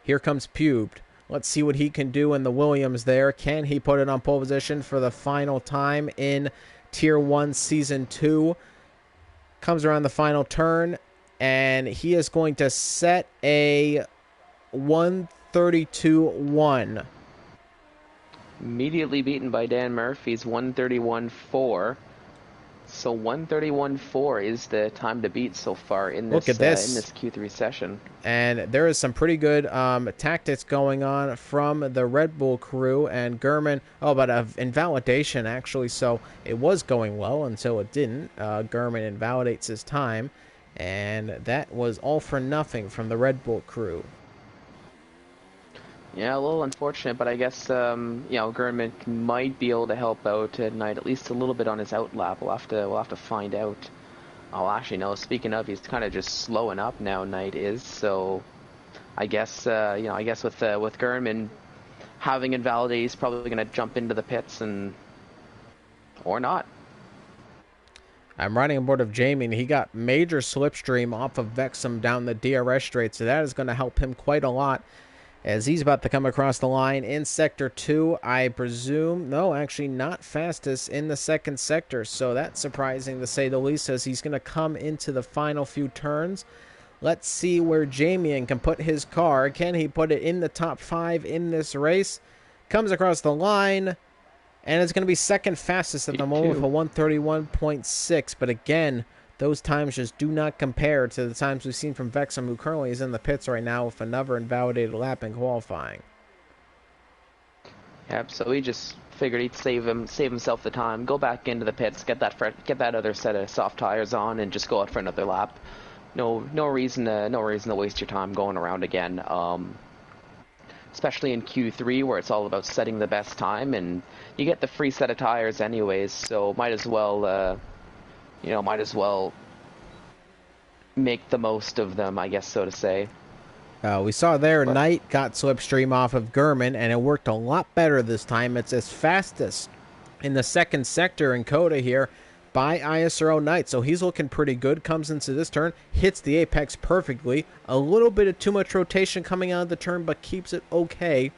Here comes Pubed. Let's see what he can do in the Williams there. Can he put it on pole position for the final time in Tier 1 Season 2? Comes around the final turn, and he is going to set a 132.1. Immediately beaten by Dan Murphy's 131.4. So 131.4 is the time to beat so far in this, in this Q3 session. And there is some pretty good tactics going on from the Red Bull crew and Gurman. Oh, but invalidation, actually. So it was going well until it didn't. Gurman invalidates his time. And that was all for nothing from the Red Bull crew. Yeah, a little unfortunate, but I guess Gurman might be able to help out tonight, at least a little bit on his outlap. We'll have to find out. Oh, actually, no. Speaking of, he's kind of just slowing up now. Knight is, so I guess with Gurman having invalidated, he's probably going to jump into the pits or not. I'm riding aboard of Jamie, and he got major slipstream off of Vexum down the DRS straight, so that is going to help him quite a lot. As he's about to come across the line in Sector 2, I presume. No, actually not fastest in the second sector. So that's surprising to say the least, as he's going to come into the final few turns. Let's see where Jamie can put his car. Can he put it in the top 5 in this race? Comes across the line, and it's going to be second fastest at the moment with a 131.6. But again, those times just do not compare to the times we've seen from Vexum, who currently is in the pits right now with another invalidated lap in qualifying. Yep, so he just figured he'd save himself the time, go back into the pits, get that other set of soft tires on, and just go out for another lap. No reason to waste your time going around again. Especially in Q3 where it's all about setting the best time, and you get the free set of tires anyways, so might as well make the most of them, I guess, so to say. We saw there Knight got slipstream off of Gurman, and it worked a lot better this time. It's as fastest in the second sector in Coda here by ISRL Knight, so he's looking pretty good. Comes into this turn, hits the apex perfectly. A little bit of too much rotation coming out of the turn, but keeps it okay.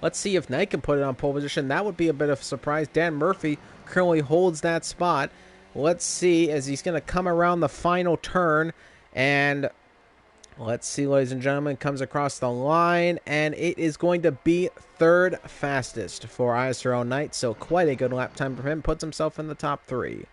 Let's see if Knight can put it on pole position. That would be a bit of a surprise. Dan Murphy currently holds that spot. Let's see as he's going to come around the final turn, and let's see, ladies and gentlemen, comes across the line, and it is going to be third fastest for ISRL Knight, so quite a good lap time for him. Puts himself in the top 3.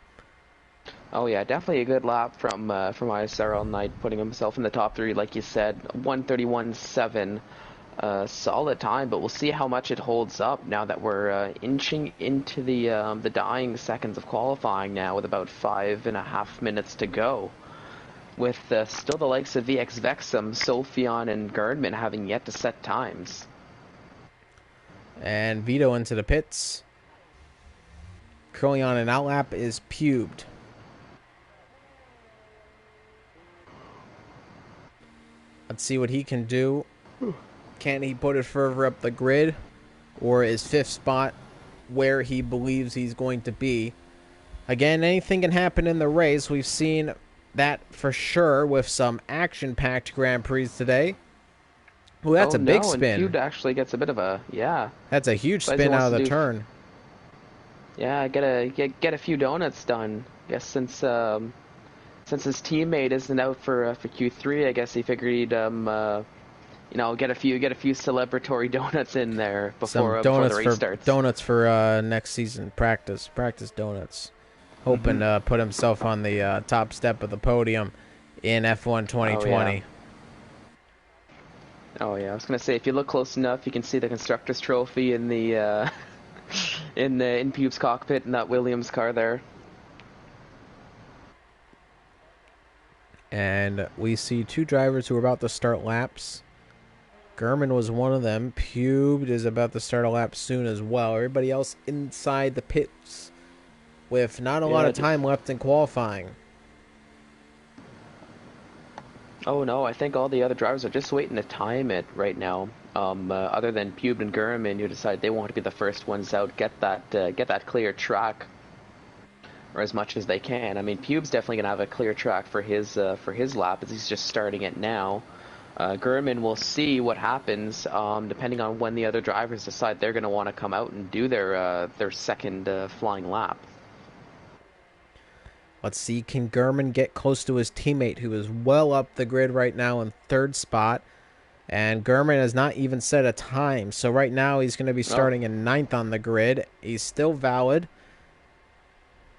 Oh yeah, definitely a good lap from ISRL Knight, putting himself in the top 3, like you said. 1:31.7, solid time, but we'll see how much it holds up now that we're inching into the dying seconds of qualifying now, with about 5.5 minutes to go. With still the likes of VX Vexum, Sophion, and Gerdman having yet to set times. And Vito into the pits. Currently on an outlap is Pubed. Let's see what he can do. Can he put it further up the grid? Or is 5th spot where he believes he's going to be? Again, anything can happen in the race. We've seen that for sure with some action-packed Grand Prix today. Ooh, that's a big spin. And Pubed actually gets a bit of a, yeah. That's a huge spin out of the turn. Yeah, get a few donuts done. I guess since his teammate isn't out for Q3, I guess he figured he'd get a few celebratory donuts in there before the race starts. Donuts for next season practice donuts. Hoping to put himself on the top step of the podium in F1 2020. Oh yeah, I was gonna say, if you look close enough, you can see the constructors' trophy in the in Pube's cockpit in that Williams car there. And we see 2 drivers who are about to start laps. Gurman was one of them. Pubed is about to start a lap soon as well. Everybody else inside the pits with not a lot of time left in qualifying. Oh no, I think all the other drivers are just waiting to time it right now. Other than Pube and Gurman, who decide they want to be the first ones out, get that clear track, or as much as they can. I mean, Pube's definitely gonna have a clear track for his lap, as he's just starting it now. Gurman will see what happens, depending on when the other drivers decide they're gonna want to come out and do their second flying lap. Let's see, can Gurman get close to his teammate, who is well up the grid right now in 3rd spot? And Gurman has not even set a time, so right now he's going to be starting in 9th on the grid. He's still valid.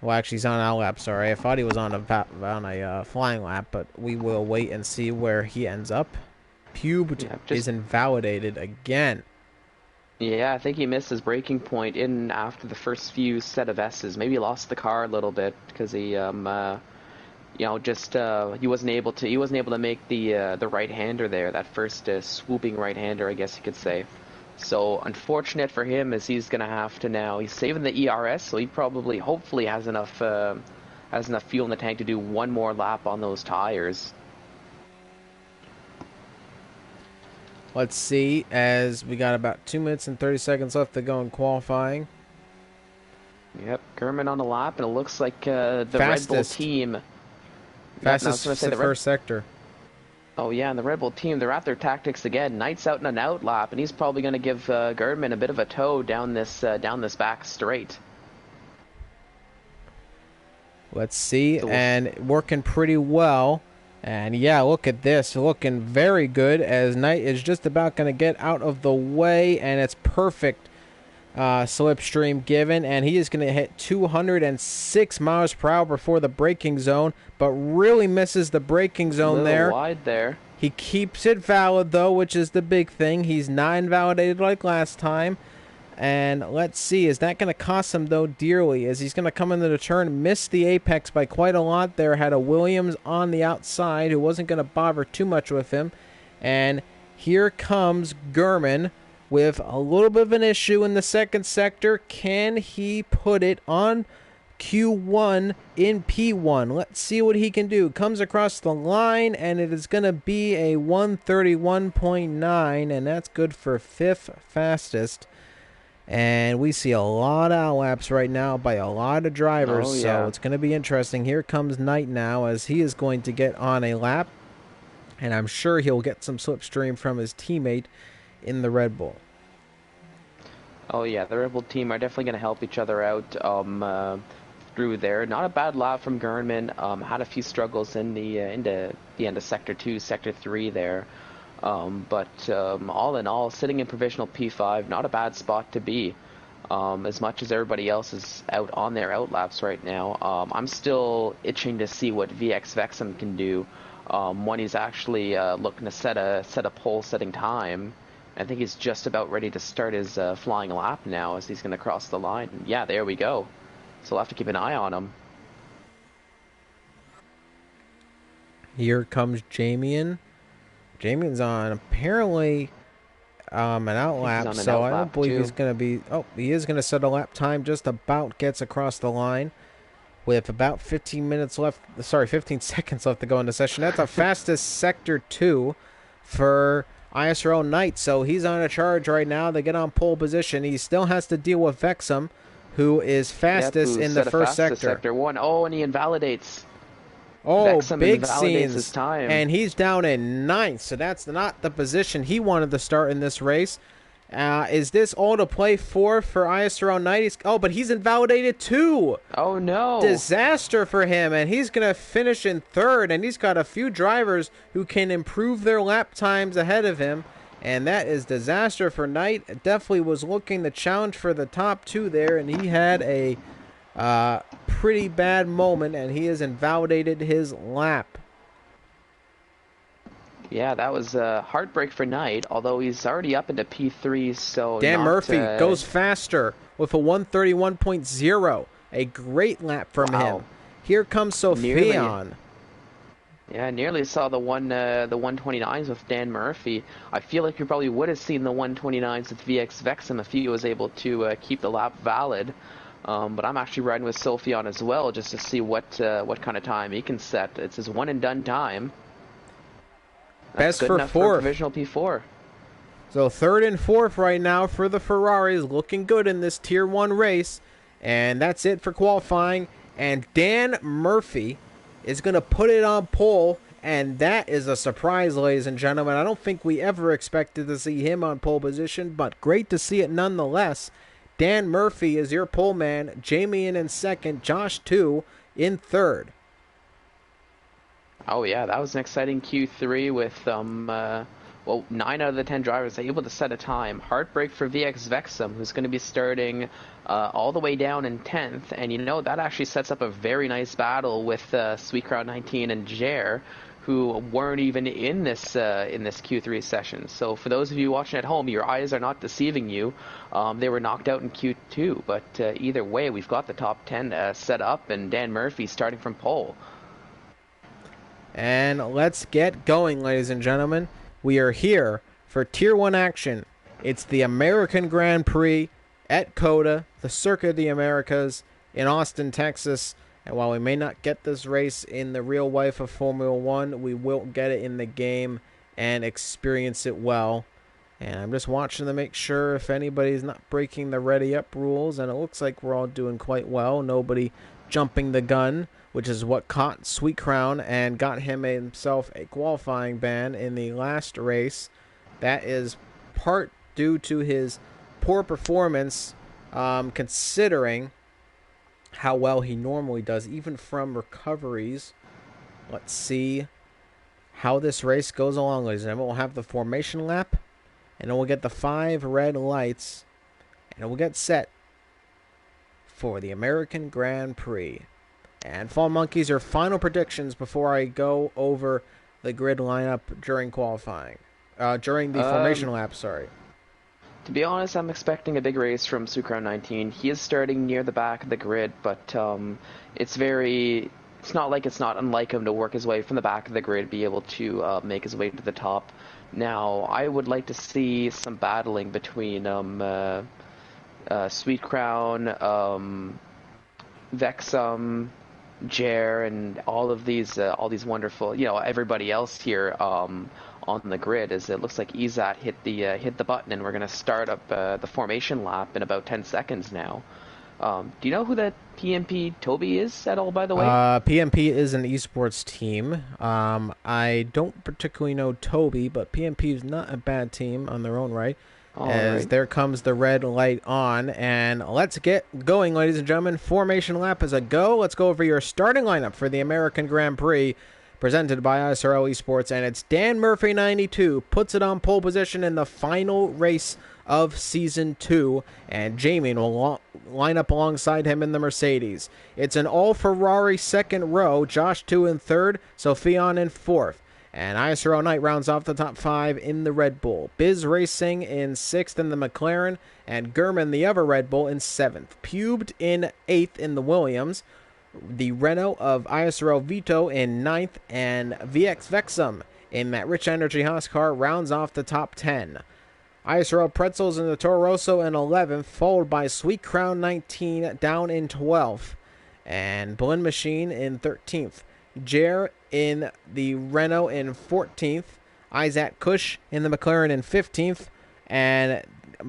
Well, actually, he's on an outlap, sorry. I thought he was on a flying lap, but we will wait and see where he ends up. Pube is invalidated again. Yeah, I think he missed his braking point in after the first few set of S's. Maybe lost the car a little bit because he, he wasn't able to make the right-hander there, that first swooping right-hander, I guess you could say. So unfortunate for him, as he's gonna have to now. He's saving the ERS, so he hopefully has enough fuel in the tank to do one more lap on those tires. Let's see, as we got about 2 minutes and 30 seconds left to go in qualifying. Yep, Gurman on a lap, and it looks like the Red Bull team. Fastest to the first sector. Oh yeah, and the Red Bull team, they're at their tactics again. Knight's out in an out lap, and he's probably going to give Gurman a bit of a tow down this back straight. Let's see, and working pretty well. And yeah, look at this, looking very good as Knight is just about going to get out of the way, and it's perfect slipstream given, and he is going to hit 206 miles per hour before the braking zone, but really misses the braking zone little there. wide there. He keeps it valid, though, which is the big thing. He's not invalidated like last time. And let's see, is that going to cost him, though, dearly? As he's going to come into the turn, miss the apex by quite a lot there. Had a Williams on the outside who wasn't going to bother too much with him. And here comes Gurman with a little bit of an issue in the second sector. Can he put it on Q1 in P1? Let's see what he can do. Comes across the line, and it is going to be a 131.9, and that's good for 5th fastest. And we see a lot of outlaps right now by a lot of drivers, so it's going to be interesting. Here comes Knight now, as he is going to get on a lap, and I'm sure he'll get some slipstream from his teammate in the Red Bull. Oh yeah, the Red Bull team are definitely going to help each other out through there. Not a bad lap from Gernman. Had a few struggles in the end of Sector 2, Sector 3 there. But all in all, sitting in provisional P5, not a bad spot to be. As much as everybody else is out on their outlaps right now, I'm still itching to see what VX Vexum can do when he's actually looking to set a pole-setting time. I think he's just about ready to start his flying lap now, as he's going to cross the line. Yeah, there we go. So we'll have to keep an eye on him. Here comes Jamian. Jamian's on apparently an outlap, so I don't believe he's going to be... Oh, he is going to set a lap time, just about gets across the line with about 15 minutes left. Sorry, 15 seconds left to go in the session. That's the fastest Sector 2 for ISRL Knight, so he's on a charge right now. They get on pole position. He still has to deal with Vexum, who is fastest in the first sector. Sector 1. Oh, and he invalidates... Oh, Vexum big invalidates scenes, his time. And he's down in 9th, so that's not the position he wanted to start in this race. Is this all to play for ISRL Knight? But he's invalidated too. Oh, no. Disaster for him, and he's going to finish in 3rd, and he's got a few drivers who can improve their lap times ahead of him, and that is disaster for Knight. Definitely was looking to challenge for the top 2 there, and he had a... pretty bad moment, and he has invalidated his lap. Yeah, that was a heartbreak for Knight, although he's already up into P3, so Dan Murphy goes faster with a 131.0. A great lap from him. Here comes Sophion. Yeah, nearly saw the 129s with Dan Murphy. I feel like you probably would have seen the 129s with VX Vexum if he was able to keep the lap valid. But I'm actually riding with Sophion as well, just to see what kind of time he can set. It's his one and done time. That's best for 4th. For provisional P4. So 3rd and 4th right now for the Ferraris, looking good in this Tier 1 race. And that's it for qualifying. And Dan Murphy is going to put it on pole. And that is a surprise, ladies and gentlemen. I don't think we ever expected to see him on pole position, but great to see it nonetheless. Dan Murphy is your pole man. Jamian in 2nd. Josh 2 in 3rd. Oh, yeah. That was an exciting Q3 with, 9 out of the 10 drivers able to set a time. Heartbreak for VX Vexum, who's going to be starting all the way down in 10th. And, that actually sets up a very nice battle with Sweet Crowd 19 and Jer, who weren't even in this Q3 session. So for those of you watching at home, your eyes are not deceiving you. They were knocked out in Q2, but either way, we've got the top 10 set up, and Dan Murphy starting from pole. And let's get going, ladies and gentlemen. We are here for Tier 1 action. It's the American Grand Prix at COTA, the Circuit of the Americas in Austin, Texas. And while we may not get this race in the real life of Formula 1, we will get it in the game and experience it well. And I'm just watching to make sure if anybody's not breaking the ready up rules. And it looks like we're all doing quite well. Nobody jumping the gun, which is what caught Sweet Crown and got himself a qualifying ban in the last race. That is part due to his poor performance, considering how well he normally does, even from recoveries. Let's see how this race goes along, ladies and gentlemen. We'll have the formation lap, and then we'll get the 5 red lights And we'll get set for the American Grand Prix. And Fall Monkeys, your final predictions before I go over the grid lineup during qualifying. During the formation lap, sorry. To be honest, I'm expecting a big race from Sucrown 19. He is starting near the back of the grid, but it's not unlike him to work his way from the back of the grid, be able to make his way to the top. Now, I would like to see some battling between Sweet Crown, Vexum, Jer, and all these wonderful, everybody else here on the grid. As it looks like Izat hit the button, and we're going to start up the formation lap in about 10 seconds now. Do you know who that PMP Toby is at all, by the way? PMP is an esports team. I don't particularly know Toby, but PMP is not a bad team on their own right. There comes the red light on, and let's get going, ladies and gentlemen. Formation lap is a go. Let's go over your starting lineup for the American Grand Prix, presented by ISRL Esports, and it's Dan Murphy, 92, puts it on pole position in the final race of Season 2, and Jamie will line up alongside him in the Mercedes. It's an all-Ferrari second row, Josh 2 in third, Sophion in fourth, and ISRL Knight rounds off the top 5 in the Red Bull. Biz Racing in 6th in the McLaren, and Gurman, the other Red Bull, in 7th. Pubed in 8th in the Williams. The Renault of ISRL Vito in 9th, and VX Vexum in that Rich Energy Haas car rounds off the top 10. ISRL Pretzels in the Toro Rosso in 11th, followed by Sweet Crown 19 down in 12th, and Blend Machine in 13th. Jer in the Renault in 14th, Isaac Kush in the McLaren in 15th, and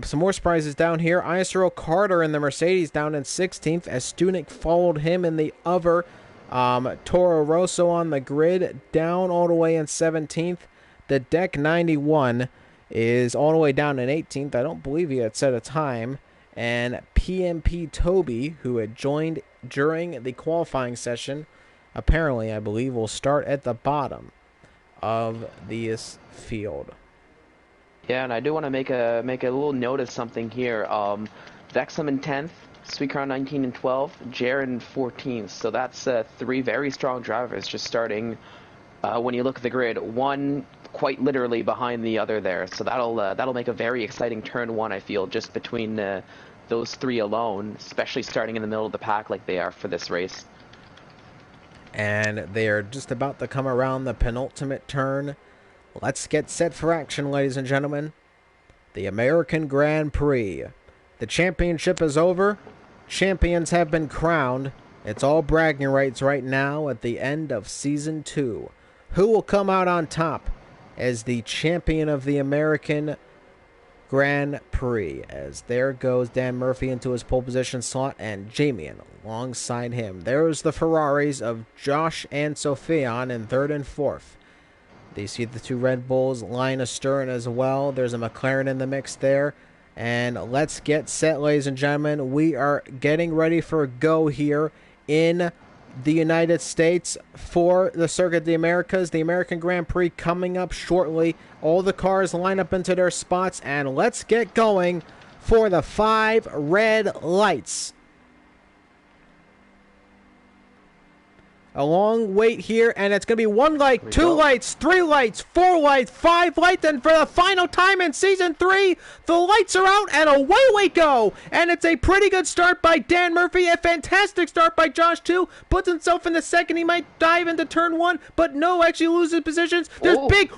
some more surprises down here. ISRL Carter in the Mercedes down in 16th, as Stunik followed him in the other Toro Rosso on the grid, down all the way in 17th. The Deck 91 is all the way down in 18th. I don't believe he had set a time. And PMP Toby, who had joined during the qualifying session, apparently, I believe, will start at the bottom of this field. Yeah, and I do want to make a little note of something here. Vexum in 10th, Sweet Crown 19 and 12th, Jer in 14th. So that's 3 very strong drivers just starting. When you look at the grid, one quite literally behind the other there. So that'll make a very exciting turn 1, I feel, just between those 3 alone, especially starting in the middle of the pack like they are for this race. And they are just about to come around the penultimate turn. Let's get set for action, ladies and gentlemen. The American Grand Prix. The championship is over. Champions have been crowned. It's all bragging rights right now at the end of Season 2. Who will come out on top as the champion of the American Grand Prix? As there goes Dan Murphy into his pole position slot, and Jamian alongside him. There's the Ferraris of Josh and Sophion in 3rd and 4th. They see the 2 Red Bulls line astern as well. There's a McLaren in the mix there. And let's get set, ladies and gentlemen. We are getting ready for a go here in the United States for the Circuit of the Americas. The American Grand Prix coming up shortly. All the cars line up into their spots, and let's get going for the 5 red lights. A long wait here, and it's going to be 1 light, 2 lights, 3 lights, 4 lights, 5 lights, and for the final time in Season 3, the lights are out, and away we go! And it's a pretty good start by Dan Murphy, a fantastic start by Josh, too. Puts himself in the second, he might dive into turn 1, but no, actually loses positions. There's big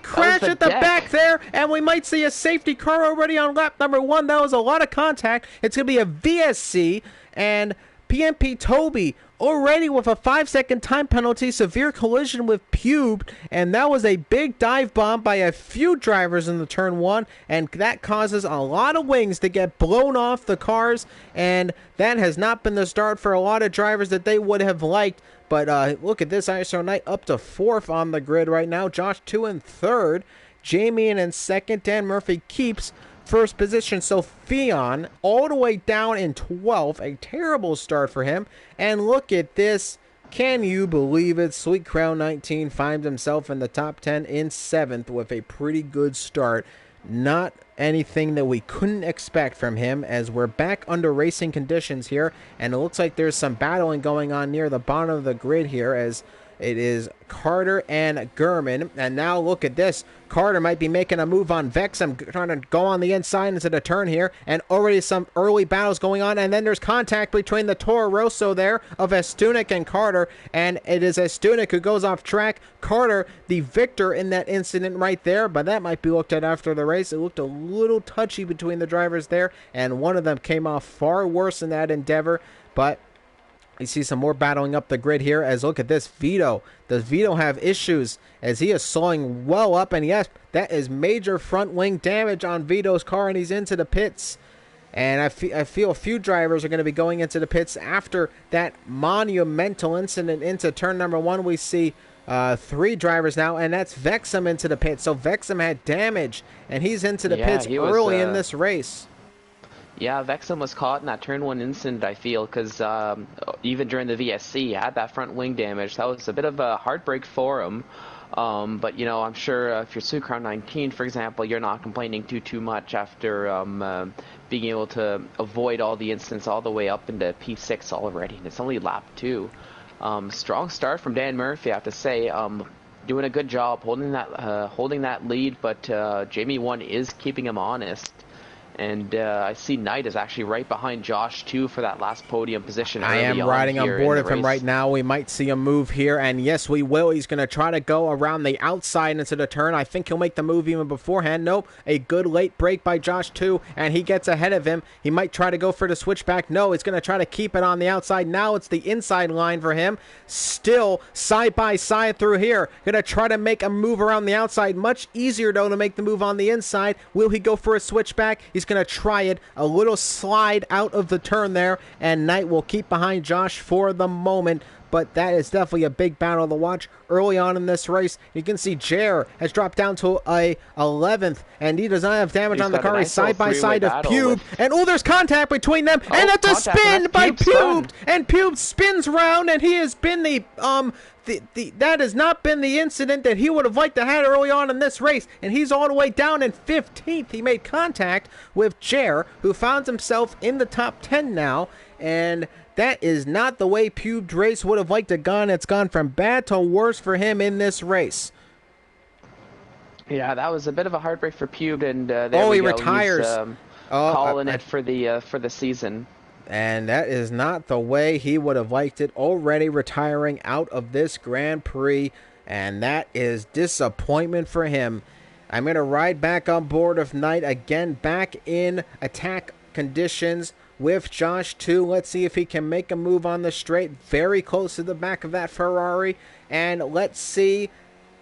crash at the back there, and we might see a safety car already on lap number 1. That was a lot of contact. It's going to be a VSC, and PMP Toby already with a 5-second time penalty, severe collision with Pube, and that was a big dive bomb by a few drivers in the turn 1, and that causes a lot of wings to get blown off the cars, and that has not been the start for a lot of drivers that they would have liked. But look at this, ISO Knight up to 4th on the grid right now, Josh 2 in 3rd, Jamie in 2nd, Dan Murphy keeps first position. Sophion all the way down in 12th. A terrible start for him. And look at this. Can you believe it? Sweet Crown 19 finds himself in the top 10 in 7th with a pretty good start. not anything that we couldn't expect from him, as we're back under racing conditions here, and it looks like there's some battling going on near the bottom of the grid here, as it is Carter and Gurman. And now look at this. Carter might be making a move on Vex. I'm trying to go on the inside into the turn here, and already some early battles going on. And then there's contact between the Toro Rosso there of Estunik and Carter, and it is Estunik who goes off track. Carter, the victor in that incident right there, but that might be looked at after the race. It looked a little touchy between the drivers there, and one of them came off far worse in that endeavor, but you see some more battling up the grid here, as look at this, Vito. Does Vito have issues as he is slowing well up? And yes, that is major front wing damage on Vito's car, and he's into the pits. And I feel a few drivers are going to be going into the pits after that monumental incident into turn number 1. We see 3 drivers now, and that's Vexum into the pits. So Vexum had damage, and he's into the pits early in this race. Yeah, Vexum was caught in that turn 1 incident, I feel, because even during the VSC, he had that front wing damage. That was a bit of a heartbreak for him. But, you know, I'm sure if you're Sucrown 19, for example, you're not complaining too much after being able to avoid all the incidents all the way up into P6 already. And it's only lap 2. Strong start from Dan Murphy, I have to say. Doing a good job holding that lead, but Jamie 1 is keeping him honest. And I see Knight is actually right behind Josh, too, for that last podium position. I am riding on board of him right now. We might see a move here, and yes, we will. He's going to try to go around the outside into the turn. I think he'll make the move even beforehand. Nope, a good late break by Josh, too, and he gets ahead of him. He might try to go for the switchback. No, he's going to try to keep it on the outside. Now it's the inside line for him. Still side by side through here. Going to try to make a move around the outside. Much easier, though, to make the move on the inside. Will he go for a switchback? He's going to try it. A little slide out of the turn there, and Knight will keep behind Josh for the moment. But that is definitely a big battle to watch early on in this race. You can see Jer has dropped down to a 11th, and he does not have damage on the car. He's side by side of Pube, and there's contact between them, and that's a spin by Pube, and Pube spins round, and he has been that has not been the incident that he would have liked to have early on in this race, and he's all the way down in 15th. He made contact with Jer, who finds himself in the top 10 now, and that is not the way Pube's race would have liked to gone. It's gone from bad to worse for him in this race. Yeah, that was a bit of a heartbreak for Pube, and he retires. He's, calling it for the season. And that is not the way he would have liked it, already retiring out of this Grand Prix, and that is disappointment for him. I'm going to ride back on board of Knight again, back in attack conditions with Josh 2. Let's see if he can make a move on the straight, very close to the back of that Ferrari, and let's see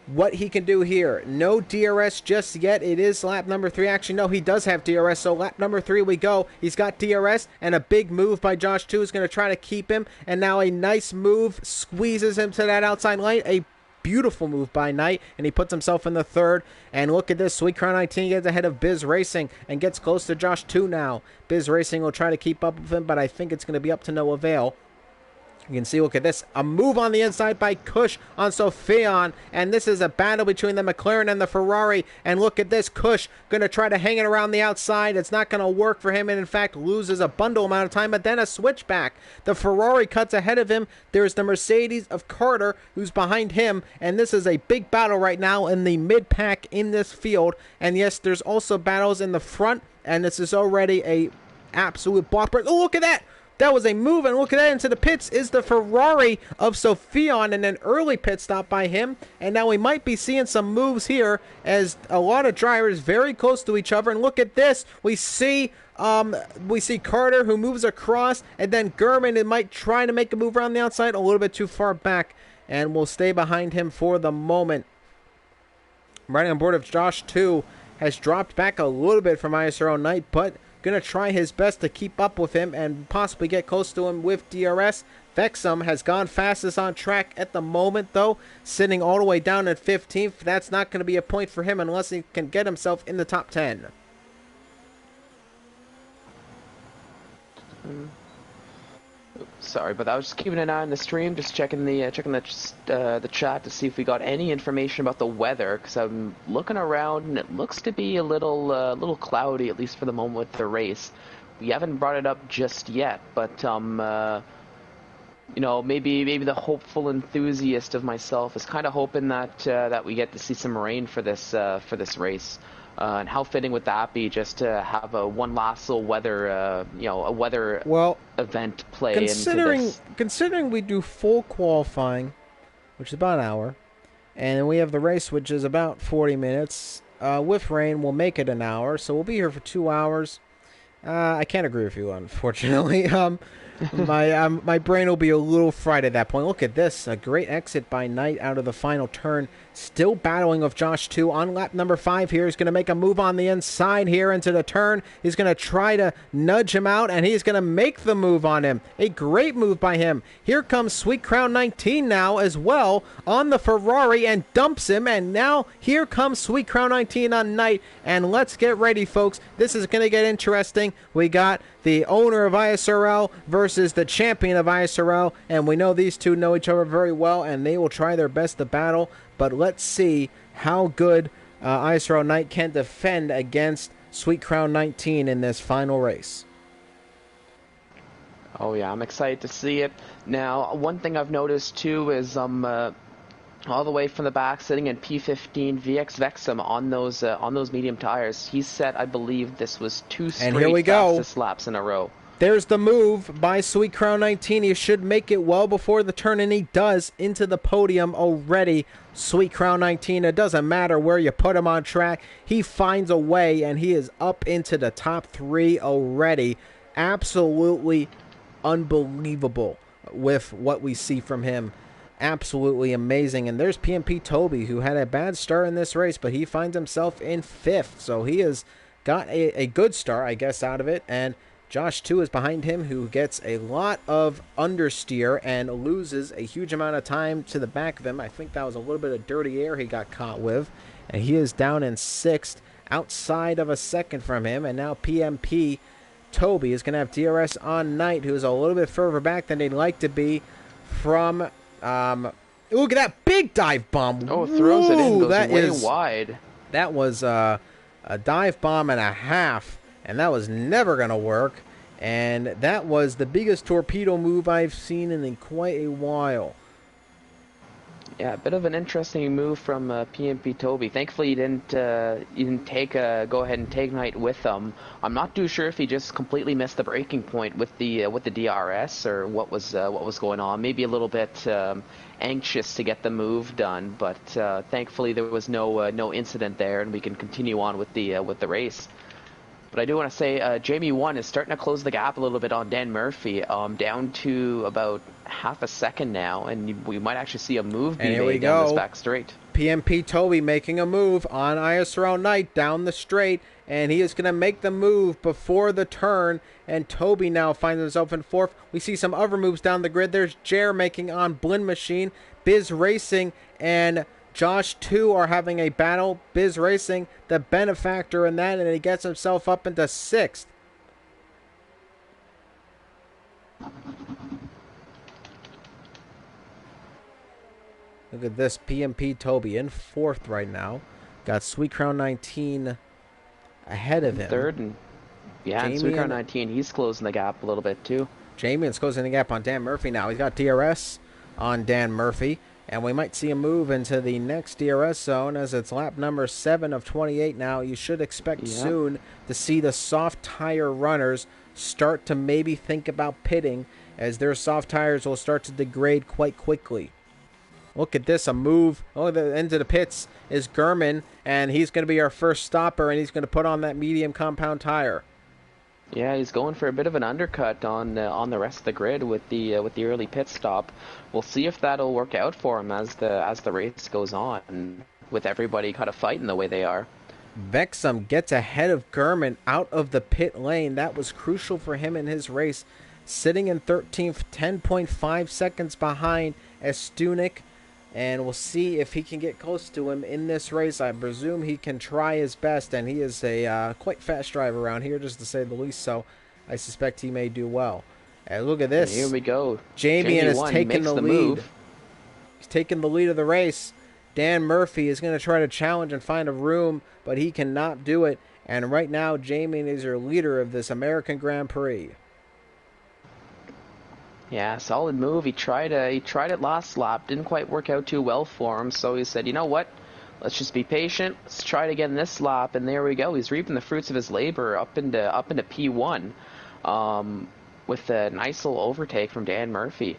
what he can do here. No DRS just yet. It is lap number 3. Actually, no, he does have DRS, so lap number 3 we go. He's got DRS, and a big move by Josh 2 is going to try to keep him, and now a nice move squeezes him to that outside lane. A beautiful move by Knight, and he puts himself in the 3rd. And look at this, Sweet Crown 19 gets ahead of Biz Racing and gets close to Josh 2 now. Biz Racing will try to keep up with him, but I think it's going to be up to no avail. You can see, look at this, a move on the inside by Kush on Sophion, and this is a battle between the McLaren and the Ferrari, and look at this, Kush going to try to hang it around the outside. It's not going to work for him, and in fact loses a bundle amount of time, but then a switchback. The Ferrari cuts ahead of him. There's the Mercedes of Carter, who's behind him, and this is a big battle right now in the mid-pack in this field, and yes, there's also battles in the front, and this is already a absolute blockbuster. Oh, look at that! That was a move, and look at that, into the pits is the Ferrari of Sophion, and an early pit stop by him. And now we might be seeing some moves here as a lot of drivers very close to each other. And look at this, we see Carter, who moves across, and then Gurman might try to make a move around the outside, a little bit too far back, and we'll stay behind him for the moment. Riding on board of Josh 2 has dropped back a little bit from ISRL Knight, but going to try his best to keep up with him and possibly get close to him with DRS. Vexum has gone fastest on track at the moment, though, sitting all the way down at 15th. That's not going to be a point for him unless he can get himself in the top 10. Sorry, but I was just keeping an eye on the stream, just checking the chat to see if we got any information about the weather. Because I'm looking around and it looks to be a little cloudy, at least for the moment with the race. We haven't brought it up just yet, but you know, maybe the hopeful enthusiast of myself is kind of hoping that we get to see some rain for this race. And how fitting would that be, just to have a one last little weather, a weather Well, event play into considering this? considering we do full qualifying, which is about an hour, and then we have the race, which is about 40 minutes. With rain, we'll make it an hour, so we'll be here for 2 hours. I can't agree with you, unfortunately. My brain will be a little fried at that point. Look at this. A great exit by Knight out of the final turn. Still battling with Josh 2 on lap number 5 here. He's going to make a move on the inside here into the turn. He's going to try to nudge him out, and he's going to make the move on him. A great move by him. Here comes Sweet Crown 19 now as well on the Ferrari and dumps him. And now here comes Sweet Crown 19 on Knight. And let's get ready, folks. This is going to get interesting. We got the owner of ISRL versus the champion of ISRL, and we know these two know each other very well, and they will try their best to battle. But let's see how good ISRL Knight can defend against Sweet Crown 19 in this final race. Oh yeah, I'm excited to see it. Now, one thing I've noticed too is all the way from the back, sitting in P15, VX Vexum on those medium tires. He said, I believe this was 2 straight fastest laps in a row. There's the move by Sweet Crown 19. He should make it well before the turn, and he does, into the podium already. Sweet Crown 19, it doesn't matter where you put him on track. He finds a way, and he is up into the top 3 already. Absolutely unbelievable with what we see from him. Absolutely amazing. And there's PMP Toby, who had a bad start in this race, but he finds himself in 5th. So he has got a good start, I guess, out of it. And Josh 2 is behind him, who gets a lot of understeer and loses a huge amount of time to the back of him. I think that was a little bit of dirty air he got caught with. And he is down in 6th, outside of a second from him. And now PMP Toby is going to have DRS on Knight, who's a little bit further back than they'd like to be from... look at that big dive bomb. Oh, throws it in, goes way wide. That was a dive bomb and a half, and that was never going to work. And that was the biggest torpedo move I've seen in quite a while. Yeah, a bit of an interesting move from PMP Toby. Thankfully, he didn't go ahead and take Knight with him. I'm not too sure if he just completely missed the breaking point with the DRS or what was going on. Maybe a little bit anxious to get the move done, but thankfully there was no incident there, and we can continue on with the race. But I do want to say Jamie 1 is starting to close the gap a little bit on Dan Murphy, down to about half a second now, and we might actually see a move be made down this back straight. PMP Toby making a move on ISRL Knight down the straight, and he is going to make the move before the turn, and Toby now finds himself in 4th. We see some other moves down the grid. There's Jer making on Blend Machine, Biz Racing, and Josh 2 are having a battle. Biz Racing, the benefactor in that, and he gets himself up into 6th. Look at this, PMP Toby in 4th right now. Got Sweet Crown 19 ahead of him. 3rd, and yeah, and Sweet Crown 19, he's closing the gap a little bit too. Jamie is closing the gap on Dan Murphy now. He's got DRS on Dan Murphy. And we might see a move into the next DRS zone, as it's lap number 7 of 28 now. You should expect soon to see the soft tire runners start to maybe think about pitting, as their soft tires will start to degrade quite quickly. Look at this, a move. Oh, the end of the pits is Gurman, and he's going to be our first stopper, and he's going to put on that medium compound tire. Yeah, he's going for a bit of an undercut on the rest of the grid with the early pit stop. We'll see if that'll work out for him as the race goes on, with everybody kind of fighting the way they are. Vexum gets ahead of Gurman out of the pit lane. That was crucial for him in his race. Sitting in 13th, 10.5 seconds behind Estunik. And we'll see if he can get close to him in this race. I presume he can try his best, and he is a quite fast driver around here, just to say the least, so I suspect he may do well. And look at And here this. we go. Jamie Jamie has one taken makes the the lead. move. He's taken the lead of the race. Dan Murphy is going to try to challenge and find a room, but he cannot do it. And right now, Jamie is your leader of this American Grand Prix. Yeah, solid move. He tried it last lap. Didn't quite work out too well for him. So he said, you know what? Let's just be patient. Let's try it again this lap. And there we go. He's reaping the fruits of his labor up into P1, with a nice little overtake from Dan Murphy.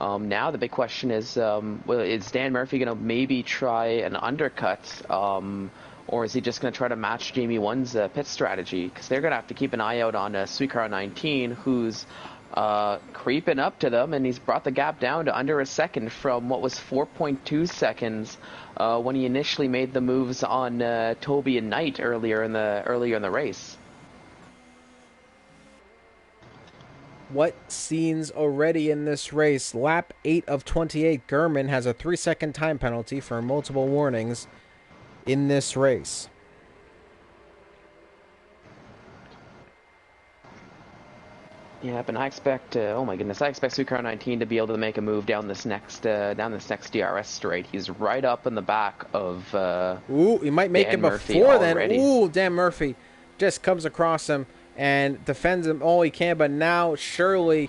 Now the big question is, is Dan Murphy going to maybe try an undercut, or is he just going to try to match Jamie 1's pit strategy? Because they're going to have to keep an eye out on Suikar 19, who's creeping up to them, and he's brought the gap down to under a second from what was 4.2 seconds when he initially made the moves on Toby and Knight earlier in the race. What scenes already in this race? Lap 8 of 28, Gurman has a 3-second time penalty for multiple warnings in this race. Yeah, but I expect, oh my goodness, I expect Suikar 19 to be able to make a move down this next DRS straight. He's right up in the back of Ooh, he might make Dan it Murphy before already. then. Ooh, Dan Murphy just comes across him and defends him all he can, but now surely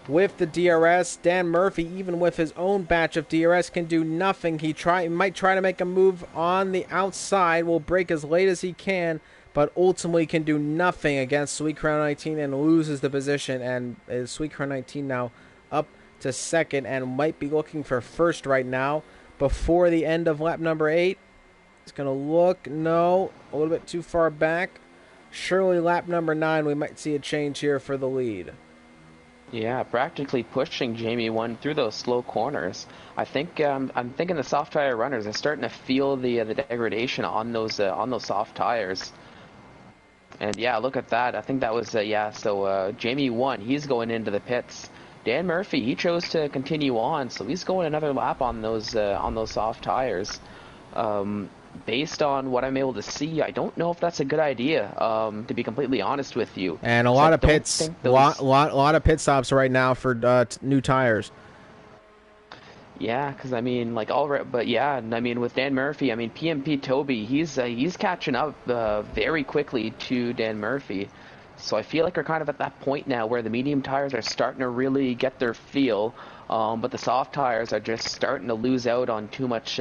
with the DRS, Dan Murphy, even with his own batch of DRS, can do nothing. He might try to make a move on the outside, will break as late as he can, but ultimately can do nothing against Sweet Crown 19 and loses the position. And Sweet Crown 19 now up to second and might be looking for first right now before the end of lap number 8. It's going to look, no, a little bit too far back. Surely lap number 9, we might see a change here for the lead. Yeah, practically pushing Jamie 1 through those slow corners. I think I'm thinking the soft tire runners are starting to feel the degradation on those soft tires. And yeah, look at that. I think that was yeah. So Jamie 1, he's going into the pits. Dan Murphy, he chose to continue on, so he's going another lap on those soft tires. Based on what I'm able to see, I don't know if that's a good idea. To be completely honest with you, and a lot of pits, lot of pit stops right now for new tires. Yeah, because I mean, like but yeah, I mean with Dan Murphy, I mean PMP Toby, he's catching up very quickly to Dan Murphy. So I feel like we're kind of at that point now where the medium tires are starting to really get their feel, but the soft tires are just starting to lose out on too much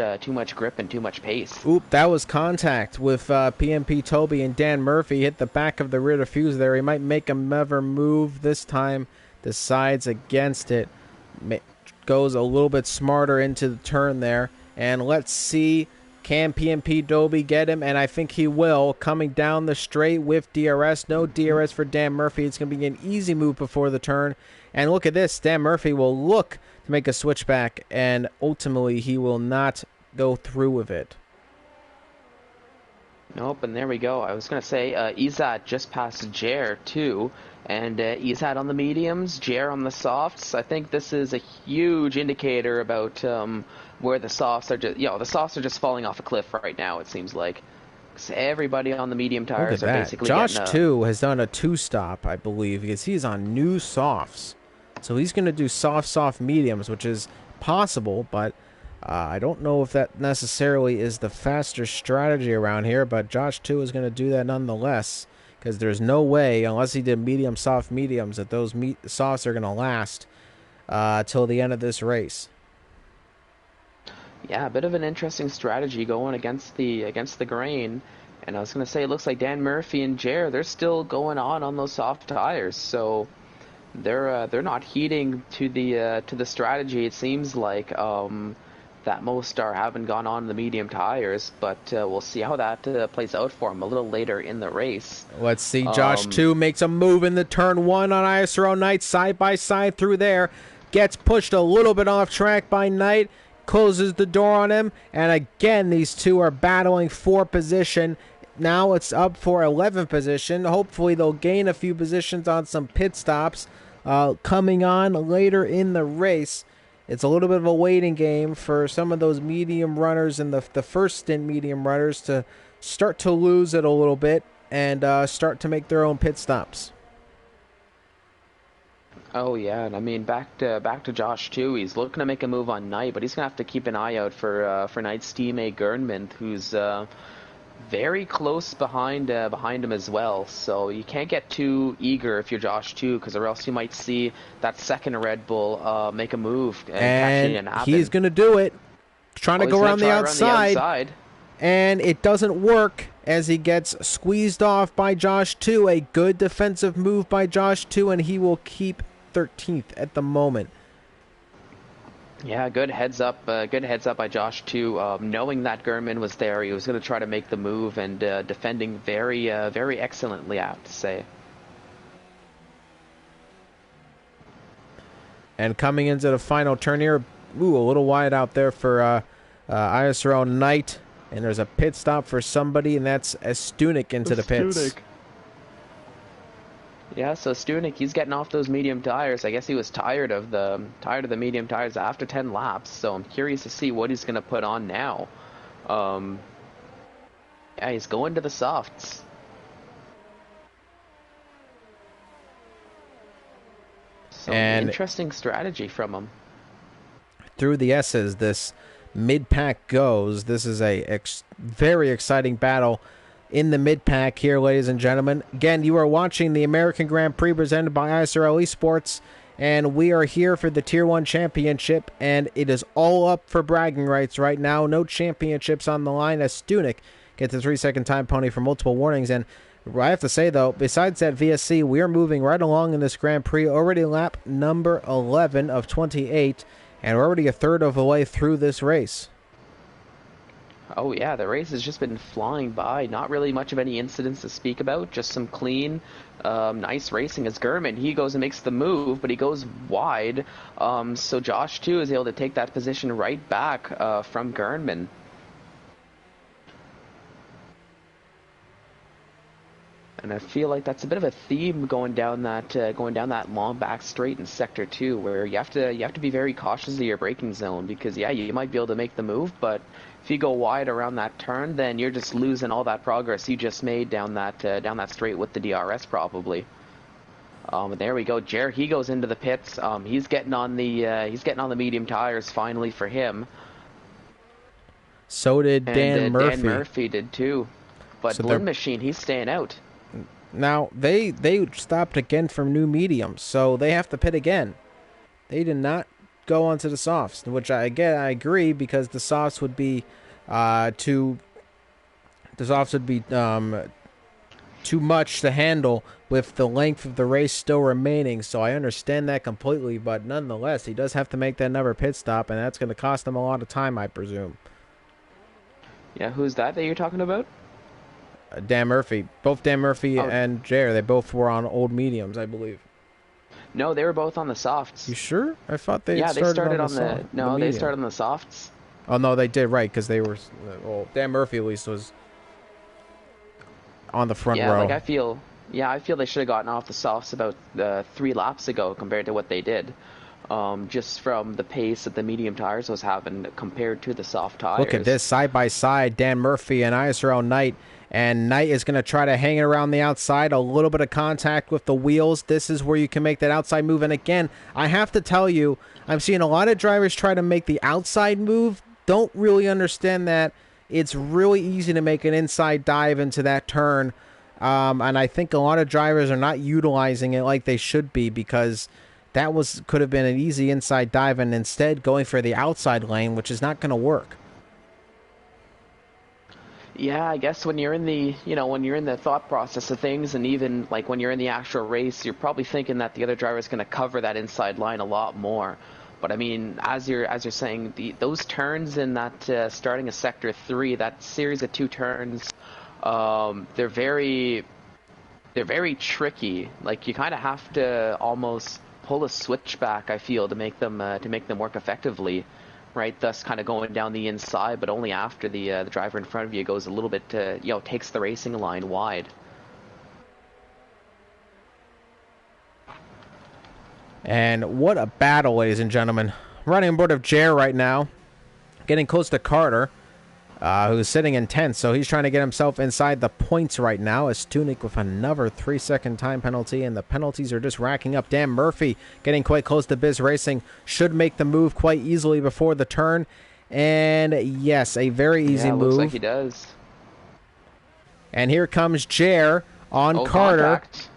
grip and too much pace. Oop, that was contact with PMP Toby and Dan Murphy. Hit the back of the rear diffuser there. He might make another move this time. Decides against it. Goes a little bit smarter into the turn there. And let's see, can PMP Toby get him? And I think he will. Coming down the straight with DRS. No DRS for Dan Murphy. It's going to be an easy move before the turn. And look at this. Dan Murphy will look to make a switchback. And ultimately, he will not go through with it. Nope, and there we go. I was going to say, Izat just passed Jer, too. And Izat on the mediums, Jer on the softs. I think this is a huge indicator about where the softs are just, the softs are just falling off a cliff right now, it seems like. Because everybody on the medium tires are basically Josh, too, has done a 2-stop, I believe, because he's on new softs. So he's going to do soft mediums, which is possible, but I don't know if that necessarily is the faster strategy around here, but Josh, too, is going to do that nonetheless, because there's no way, unless he did medium, soft, mediums, that those softs are going to last till the end of this race. Yeah, a bit of an interesting strategy going against the grain. And I was going to say, it looks like Dan Murphy and Jer, they're still going on those soft tires, so they're not heeding to the strategy. It seems like that most haven't gone on the medium tires, but we'll see how that plays out for him a little later in the race. Let's see. Josh 2 makes a move in the turn 1 on ISRL Knight, side by side through there. Gets pushed a little bit off track by Knight, closes the door on him, and again these two are battling for position. Now it's up for 11th position. Hopefully they'll gain a few positions on some pit stops coming on later in the race. It's a little bit of a waiting game for some of those medium runners and the first stint medium runners to start to lose it a little bit and start to make their own pit stops. Oh yeah, and I mean back to Josh too. He's looking to make a move on Knight, but he's gonna have to keep an eye out for Knight's teammate Gernman, who's very close behind him as well. So you can't get too eager if you're Josh too, because or else you might see that second Red Bull make a move and catch it And and he's happen. going to do it. Trying Oh, to he's go gonna around the try around the outside. outside. And it doesn't work as he gets squeezed off by Josh 2. A good defensive move by Josh 2, and he will keep 13th at the moment. Yeah, good heads up. Good heads up by Josh too. Knowing that Gurman was there, he was going to try to make the move and defending very excellently, I have to say. And coming into the final turn here, ooh, a little wide out there for ISRL Knight. And there's a pit stop for somebody, and that's Stunik into the pits. Yeah, so Stunik, he's getting off those medium tires. I guess he was tired of the medium tires after 10 laps. So I'm curious to see what he's going to put on now. Yeah, he's going to the softs. So And interesting strategy from him. through the S's, this mid-pack goes. This is a very exciting battle in the mid-pack here, ladies and gentlemen. Again, you are watching the American Grand Prix presented by ISRL Esports, and we are here for the Tier 1 Championship, and it is all up for bragging rights right now. No championships on the line as Stunik gets a 3-second time pony for multiple warnings. And I have to say, though, besides that VSC, we are moving right along in this Grand Prix, already lap number 11 of 28, and we're already a third of the way through this race. Oh yeah, the race has just been flying by. Not really much of any incidents to speak about. Just some clean, nice racing as Gurman. He goes and makes the move, but he goes wide. So Josh too is able to take that position right back from Gurman. And I feel like that's a bit of a theme going down that long back straight in sector 2, where you have to be very cautious of your braking zone, because yeah, you might be able to make the move, but if you go wide around that turn, then you're just losing all that progress you just made down that straight with the DRS probably. And there we go. He goes into the pits. He's getting on the medium tires finally for him. So did Dan Murphy. Dan Murphy did too. But So Blend Machine, he's staying out. Now, they stopped again from new mediums, so they have to pit again. They did not go onto the softs, which I agree, because the softs would be too much to handle with the length of the race still remaining. So I understand that completely, but nonetheless, he does have to make that another pit stop, and that's going to cost him a lot of time, I presume. Yeah, who's that you're talking about? Dan Murphy. Both Dan Murphy and Jair, they both were on old mediums, I believe. No, they were both on the softs. You sure? I thought they they started on the medium. they started on the softs. Oh no, they did, right, because they were. Well, Dan Murphy at least was on the front row. Yeah, like I feel they should have gotten off the softs about 3 laps ago compared to what they did. Just from the pace that the medium tires was having compared to the soft tires. Look at this, side by side, Dan Murphy and ISRL Knight. And Knight is going to try to hang it around the outside, a little bit of contact with the wheels. This is where you can make that outside move. And again, I have to tell you, I'm seeing a lot of drivers try to make the outside move. Don't really understand that. It's really easy to make an inside dive into that turn. And I think a lot of drivers are not utilizing it like they should be, because that could have been an easy inside dive, and instead going for the outside lane, which is not going to work. Yeah, I guess when you're in the thought process of things, and even like when you're in the actual race, you're probably thinking that the other driver is going to cover that inside line a lot more. But I mean, as you're saying, those turns in that starting a sector 3, that series of 2 turns, they're very tricky. Like you kind of have to almost pull a switch back, I feel, to make them work effectively. Right, thus kind of going down the inside, but only after the driver in front of you goes a little bit, takes the racing line wide. And what a battle, ladies and gentlemen. Running on board of Jair right now, getting close to Carter. who's sitting in 10th. So he's trying to get himself inside the points right now. As Stunik with another 3-second time penalty, and the penalties are just racking up. Dan Murphy getting quite close to Biz Racing. Should make the move quite easily before the turn. And yes, a very easy move. Looks like he does. And here comes Jer on Carter. Contact.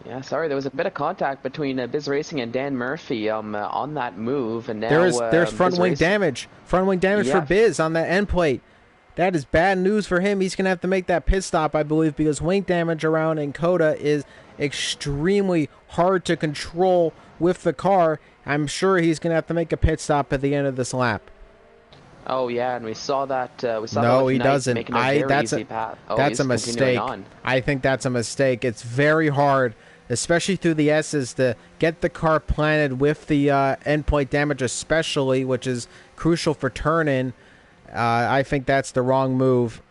Yeah, sorry, there was a bit of contact between Biz Racing and Dan Murphy on that move, and now there's front wing damage. Front wing damage for Biz on that end plate. That is bad news for him. He's going to have to make that pit stop, I believe, because wing damage around in COTA is extremely hard to control with the car. I'm sure he's going to have to make a pit stop at the end of this lap. Oh yeah, and we saw that. No, he doesn't. That's a mistake. I think that's a mistake. It's very hard, especially through the S's, to get the car planted with the end plate damage, especially, which is crucial for turn-in. I think that's the wrong move.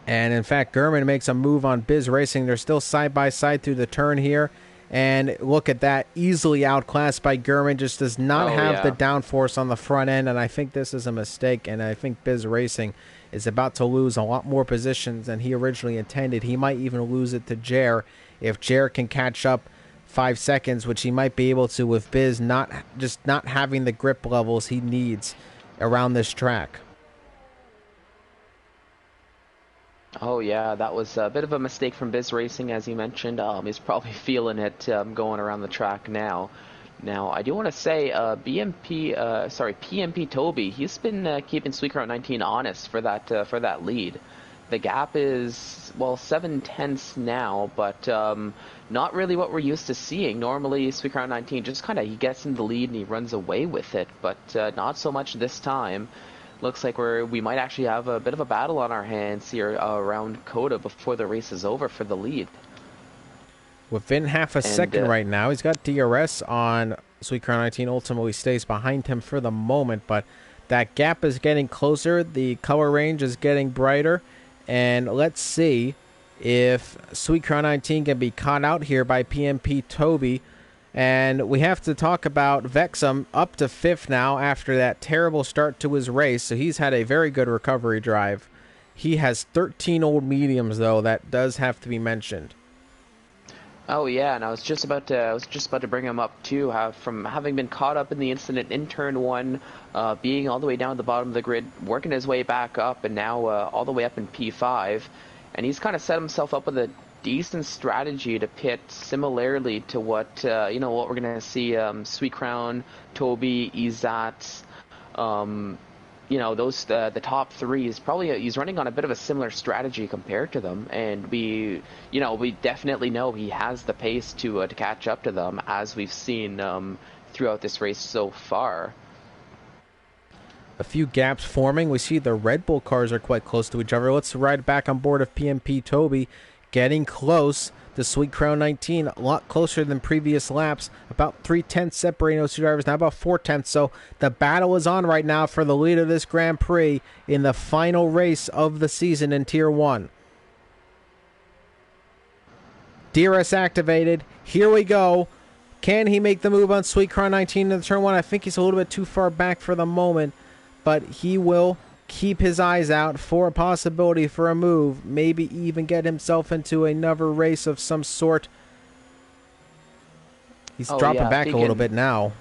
And in fact, Gurman makes a move on Biz Racing. They're still side by side through the turn here. And look at that, easily outclassed by Gurman, just does not have the downforce on the front end, and I think this is a mistake, and I think Biz Racing is about to lose a lot more positions than he originally intended. He might even lose it to Jer if Jer can catch up 5 seconds, which he might be able to with Biz not having the grip levels he needs around this track. Oh yeah, that was a bit of a mistake from Biz Racing, as you mentioned. He's probably feeling it going around the track now. Now, I do want to say, PMP Toby, he's been keeping Sweet Crown 19 honest for that lead. The gap is, well, 7/10 now, but not really what we're used to seeing. Normally, Sweet Crown 19 just kind of, he gets in the lead and he runs away with it, but not so much this time. Looks like we might actually have a bit of a battle on our hands here around COTA before the race is over for the lead. Within half a second right now. He's got DRS on Sweet Crown 19. Ultimately stays behind him for the moment, but that gap is getting closer. The color range is getting brighter. And let's see if Sweet Crown 19 can be caught out here by PMP Toby. And we have to talk about Vexum up to 5th now after that terrible start to his race. So he's had a very good recovery drive. He has 13 old mediums, though. That does have to be mentioned. Oh yeah, and I was just about to bring him up too. From having been caught up in the incident in turn 1, being all the way down at the bottom of the grid, working his way back up, and now all the way up in P5, and he's kind of set himself up with a decent strategy to pit similarly to what what we're gonna see Sweet Crown, Toby, Izat, those the top 3 is probably he's running on a bit of a similar strategy compared to them, and we definitely know he has the pace to catch up to them, as we've seen throughout this race so far. A few gaps forming. We see the Red Bull cars are quite close to each other. Let's ride back on board of PMP Toby. Getting close to Sweet Crown 19, a lot closer than previous laps. About 3/10 separating those two drivers, now about 4/10. So the battle is on right now for the lead of this Grand Prix in the final race of the season in Tier 1. DRS activated. Here we go. Can he make the move on Sweet Crown 19 in the turn 1? I think he's a little bit too far back for the moment, but he will keep his eyes out for a possibility for a move, maybe even get himself into another race of some sort. He's dropping back a little bit now.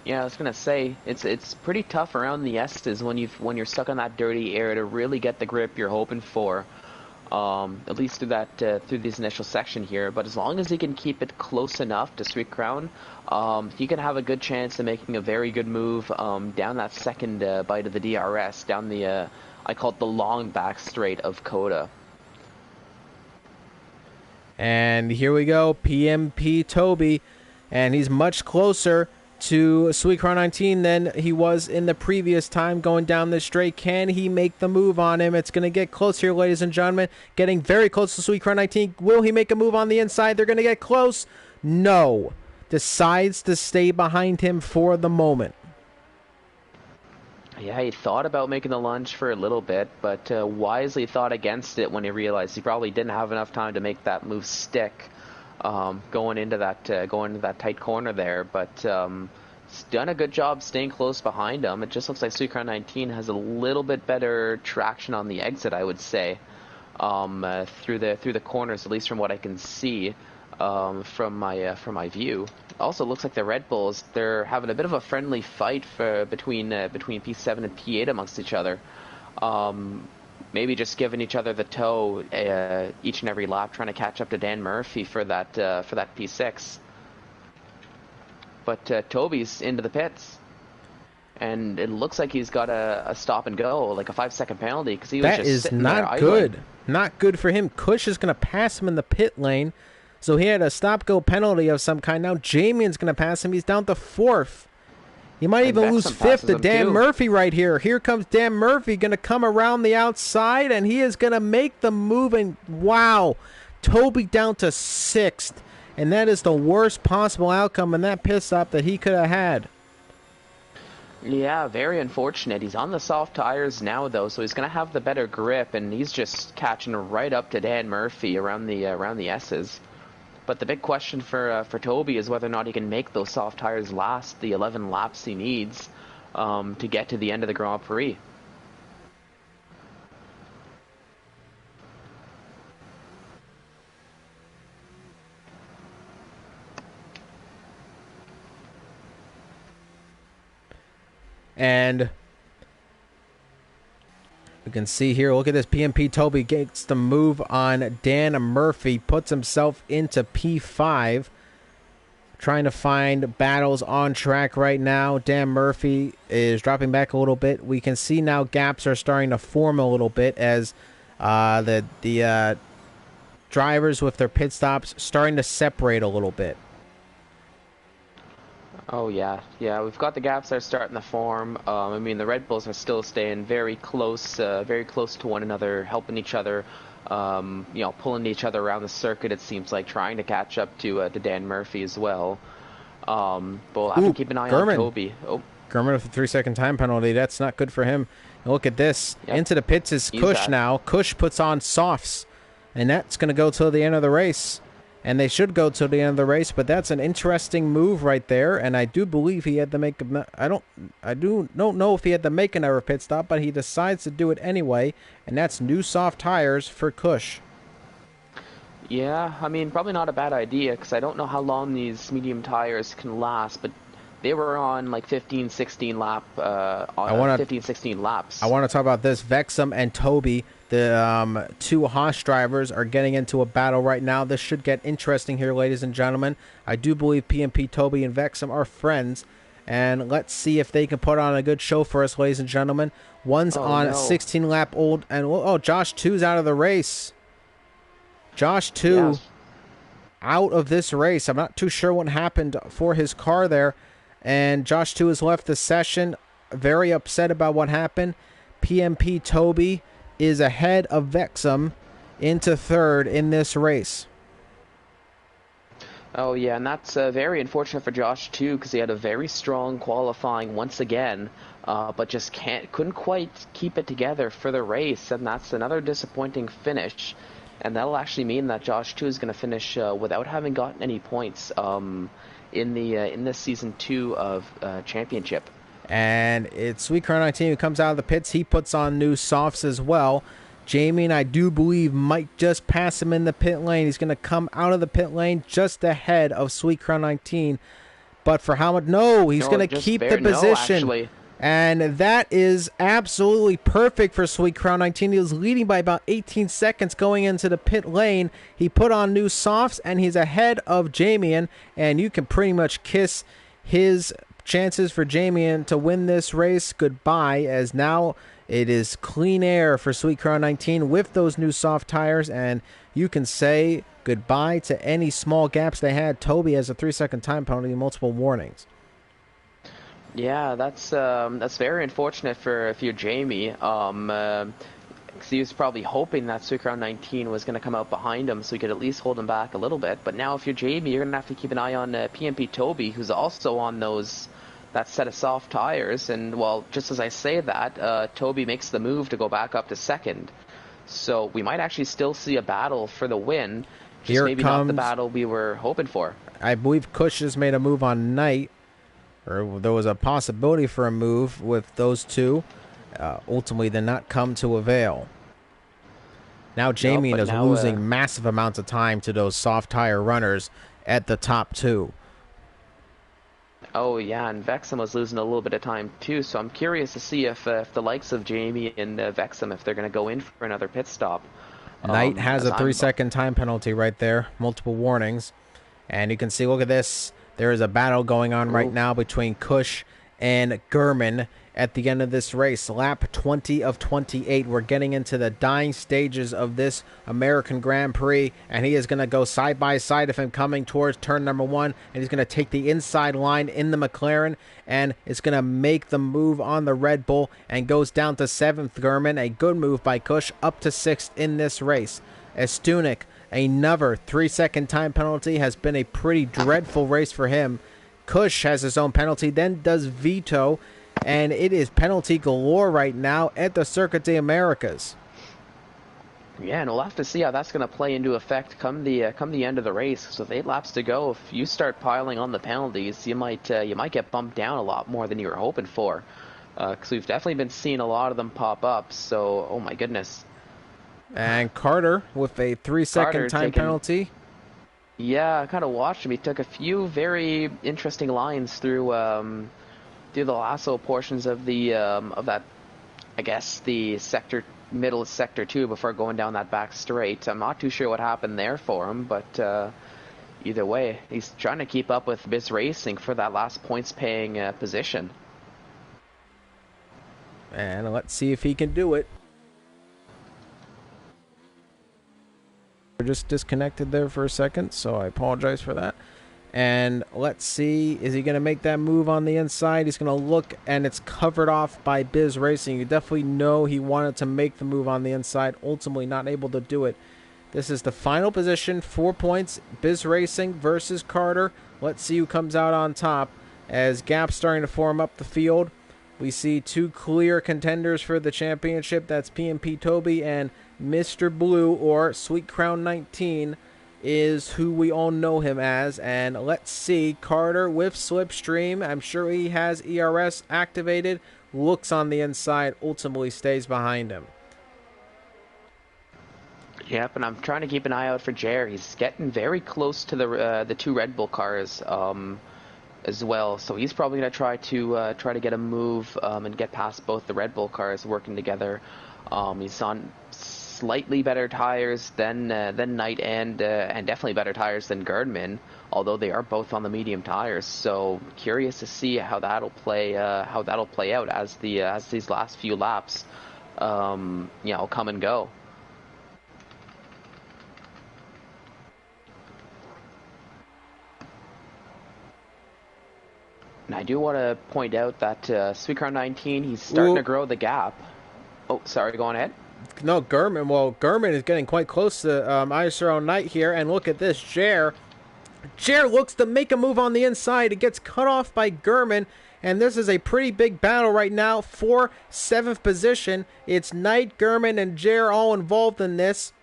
Yeah, I was gonna say it's pretty tough around the Estes when you're stuck on that dirty air to really get the grip you're hoping for. At least through this initial section here. But as long as he can keep it close enough to Sweet Crown, he can have a good chance of making a very good move down that second bite of the DRS, down the I call it the long back straight of COTA. And here we go, PMP Toby, and he's much closer to Sweet Crown 19 than he was in the previous time going down this straight. Can he make the move on him? It's going to get close here, ladies and gentlemen. Getting very close to Sweet Crown 19. Will he make a move on the inside? They're going to get close. No. Decides to stay behind him for the moment. Yeah, he thought about making the lunge for a little bit, but wisely thought against it when he realized he probably didn't have enough time to make that move stick. Going into that tight corner there, but He's done a good job staying close behind him. It just looks like Suicron 19 has a little bit better traction on the exit, I would say, through the corners, at least from what I can see from my view. Also, looks like the Red Bulls, they're having a bit of a friendly fight between P7 and P8 amongst each other. Maybe just giving each other the toe each and every lap, trying to catch up to Dan Murphy for that P6. But Toby's into the pits, and it looks like he's got a stop and go, like a 5-second penalty, because he was just sitting there idling. That is not good. Not good for him. Kush is going to pass him in the pit lane, so he had a stop-go penalty of some kind. Now Jamian's going to pass him. He's down to 4th. He might even lose 5th to Dan Murphy right here. Here comes Dan Murphy, going to come around the outside, and he is going to make the move. And wow, Toby down to 6th. And that is the worst possible outcome in that pit stop that he could have had. Yeah, very unfortunate. He's on the soft tires now, though, so he's going to have the better grip, and he's just catching right up to Dan Murphy around the S's. But the big question for Toby is whether or not he can make those soft tires last the 11 laps he needs to get to the end of the Grand Prix. And we can see here, look at this, PMP Toby gets the move on Dan Murphy, puts himself into P5, trying to find battles on track right now. Dan Murphy is dropping back a little bit. We can see now gaps are starting to form a little bit as the drivers with their pit stops starting to separate a little bit. Oh, yeah. We've got the gaps that are starting to form. I mean, the Red Bulls are still staying very close to one another, helping each other, pulling each other around the circuit, it seems like, trying to catch up to Dan Murphy as well. But we'll have to keep an eye on Toby. Oh. Gurman with a 3-second time penalty. That's not good for him. And look at this. Yep. Into the pits is Kush now. Kush puts on softs, and that's going to go till the end of the race. And they should go to the end of the race, but that's an interesting move right there. And I do believe he had to make I don't know if he had to make another pit stop, but he decides to do it anyway. And that's new soft tires for Kush. Yeah, I mean, probably not a bad idea, because I don't know how long these medium tires can last, but they were on like 15, 16 laps. I want to talk about this. Vexum and Toby, the two Haas drivers, are getting into a battle right now. This should get interesting here, ladies and gentlemen. I do believe PMP Toby and Vexum are friends, and let's see if they can put on a good show for us, ladies and gentlemen. One's on a 16-lap old, and Josh 2's out of the race. Josh 2 out of this race. I'm not too sure what happened for his car there. And Josh 2 has left the session, very upset about what happened. PMP Toby is ahead of Vexum into 3rd in this race. Oh, yeah, and that's very unfortunate for Josh, too, because he had a very strong qualifying once again, but just couldn't quite keep it together for the race, and that's another disappointing finish. And that'll actually mean that Josh 2 is going to finish without having gotten any points in this season 2 of championship. And it's Sweet Crown 19 who comes out of the pits. He puts on new softs as well. Jamie, I do believe, might just pass him in the pit lane. He's going to come out of the pit lane just ahead of Sweet Crown 19. But for how much? No, he's going to keep the position. And that is absolutely perfect for Sweet Crown 19. He was leading by about 18 seconds going into the pit lane. He put on new softs, and he's ahead of Jamian. And you can pretty much kiss his chances for Jamian to win this race goodbye, as now it is clean air for Sweet Crown 19 with those new soft tires, and you can say goodbye to any small gaps they had. Toby has a 3-second time penalty and multiple warnings. Yeah, that's very unfortunate for Jamie. He was probably hoping that Sweet Crown 19 was going to come out behind him so he could at least hold him back a little bit. But now if you're Jamie, you're going to have to keep an eye on PMP Toby, who's also on that set of soft tires. And, well, just as I say that, Toby makes the move to go back up to 2nd. So we might actually still see a battle for the win, just maybe not the battle we were hoping for. I believe Kush has made a move on Knight. or there was a possibility for a move with those two. Ultimately did not come to avail. Now Nope, Jamie but is now losing massive amounts of time to those soft tire runners at the top two. oh yeah, and Vexum was losing a little bit of time too. So I'm curious to see if the likes of Jamie and Vexum, if they're going to go in for another pit stop. Knight has As a I'm 3-second time penalty right there, multiple warnings. And you can see, look at this. There is a battle going on right now between Kush and Gurman at the end of this race. Lap 20 of 28. We're getting into the dying stages of this American Grand Prix, and he is going to go side by side of him coming towards turn number 1, and he's going to take the inside line in the McLaren, and it's going to make the move on the Red Bull and goes down to 7th. Gurman, a good move by Kush, up to 6th in this race. Estunik, another 3-second time penalty, has been a pretty dreadful race for him. Kush has his own penalty, then does Vito, and it is penalty galore right now at the Circuit de Americas. Yeah, and we'll have to see how that's going to play into effect come the end of the race. So with 8 laps to go, if you start piling on the penalties, you might get bumped down a lot more than you were hoping for. Because we've definitely been seeing a lot of them pop up. So, oh my goodness. And Carter with a 3-second time penalty. Yeah, I kind of watched him. He took a few very interesting lines through the lasso portions of the of that, I guess, the middle of sector 2 before going down that back straight. I'm not too sure what happened there for him, but either way, he's trying to keep up with Biz Racing for that last points paying position. And let's see if he can do it. We're just disconnected there for a second, so I apologize for that. And let's see, is he going to make that move on the inside? He's going to look, and it's covered off by Biz Racing. You definitely know he wanted to make the move on the inside, ultimately not able to do it. This is the final position, 4 points, Biz Racing versus Carter. Let's see who comes out on top as gaps starting to form up the field. We see 2 clear contenders for the championship. That's PMP Toby and Mr. Blue, or Sweet Crown 19 is who we all know him as. And let's see, Carter with Slipstream. I'm sure he has ERS activated. Looks on the inside, ultimately stays behind him. Yep, and I'm trying to keep an eye out for Jer. He's getting very close to the 2 Red Bull cars as well. So he's probably going to try to get a move and get past both the Red Bull cars working together. He's on slightly better tires than Knight and definitely better tires than Gerdman, although they are both on the medium tires. So curious to see how that'll play out as these last few laps come and go. And I do want to point out that Sweet Crown 19, he's starting to grow the gap. Oh, sorry, go on ahead. No, Gurman. Well, Gurman is getting quite close to ISRL Knight here. And look at this. Jer looks to make a move on the inside. It gets cut off by Gurman. And this is a pretty big battle right now for 7th position. It's Knight, Gurman, and Jer all involved in this.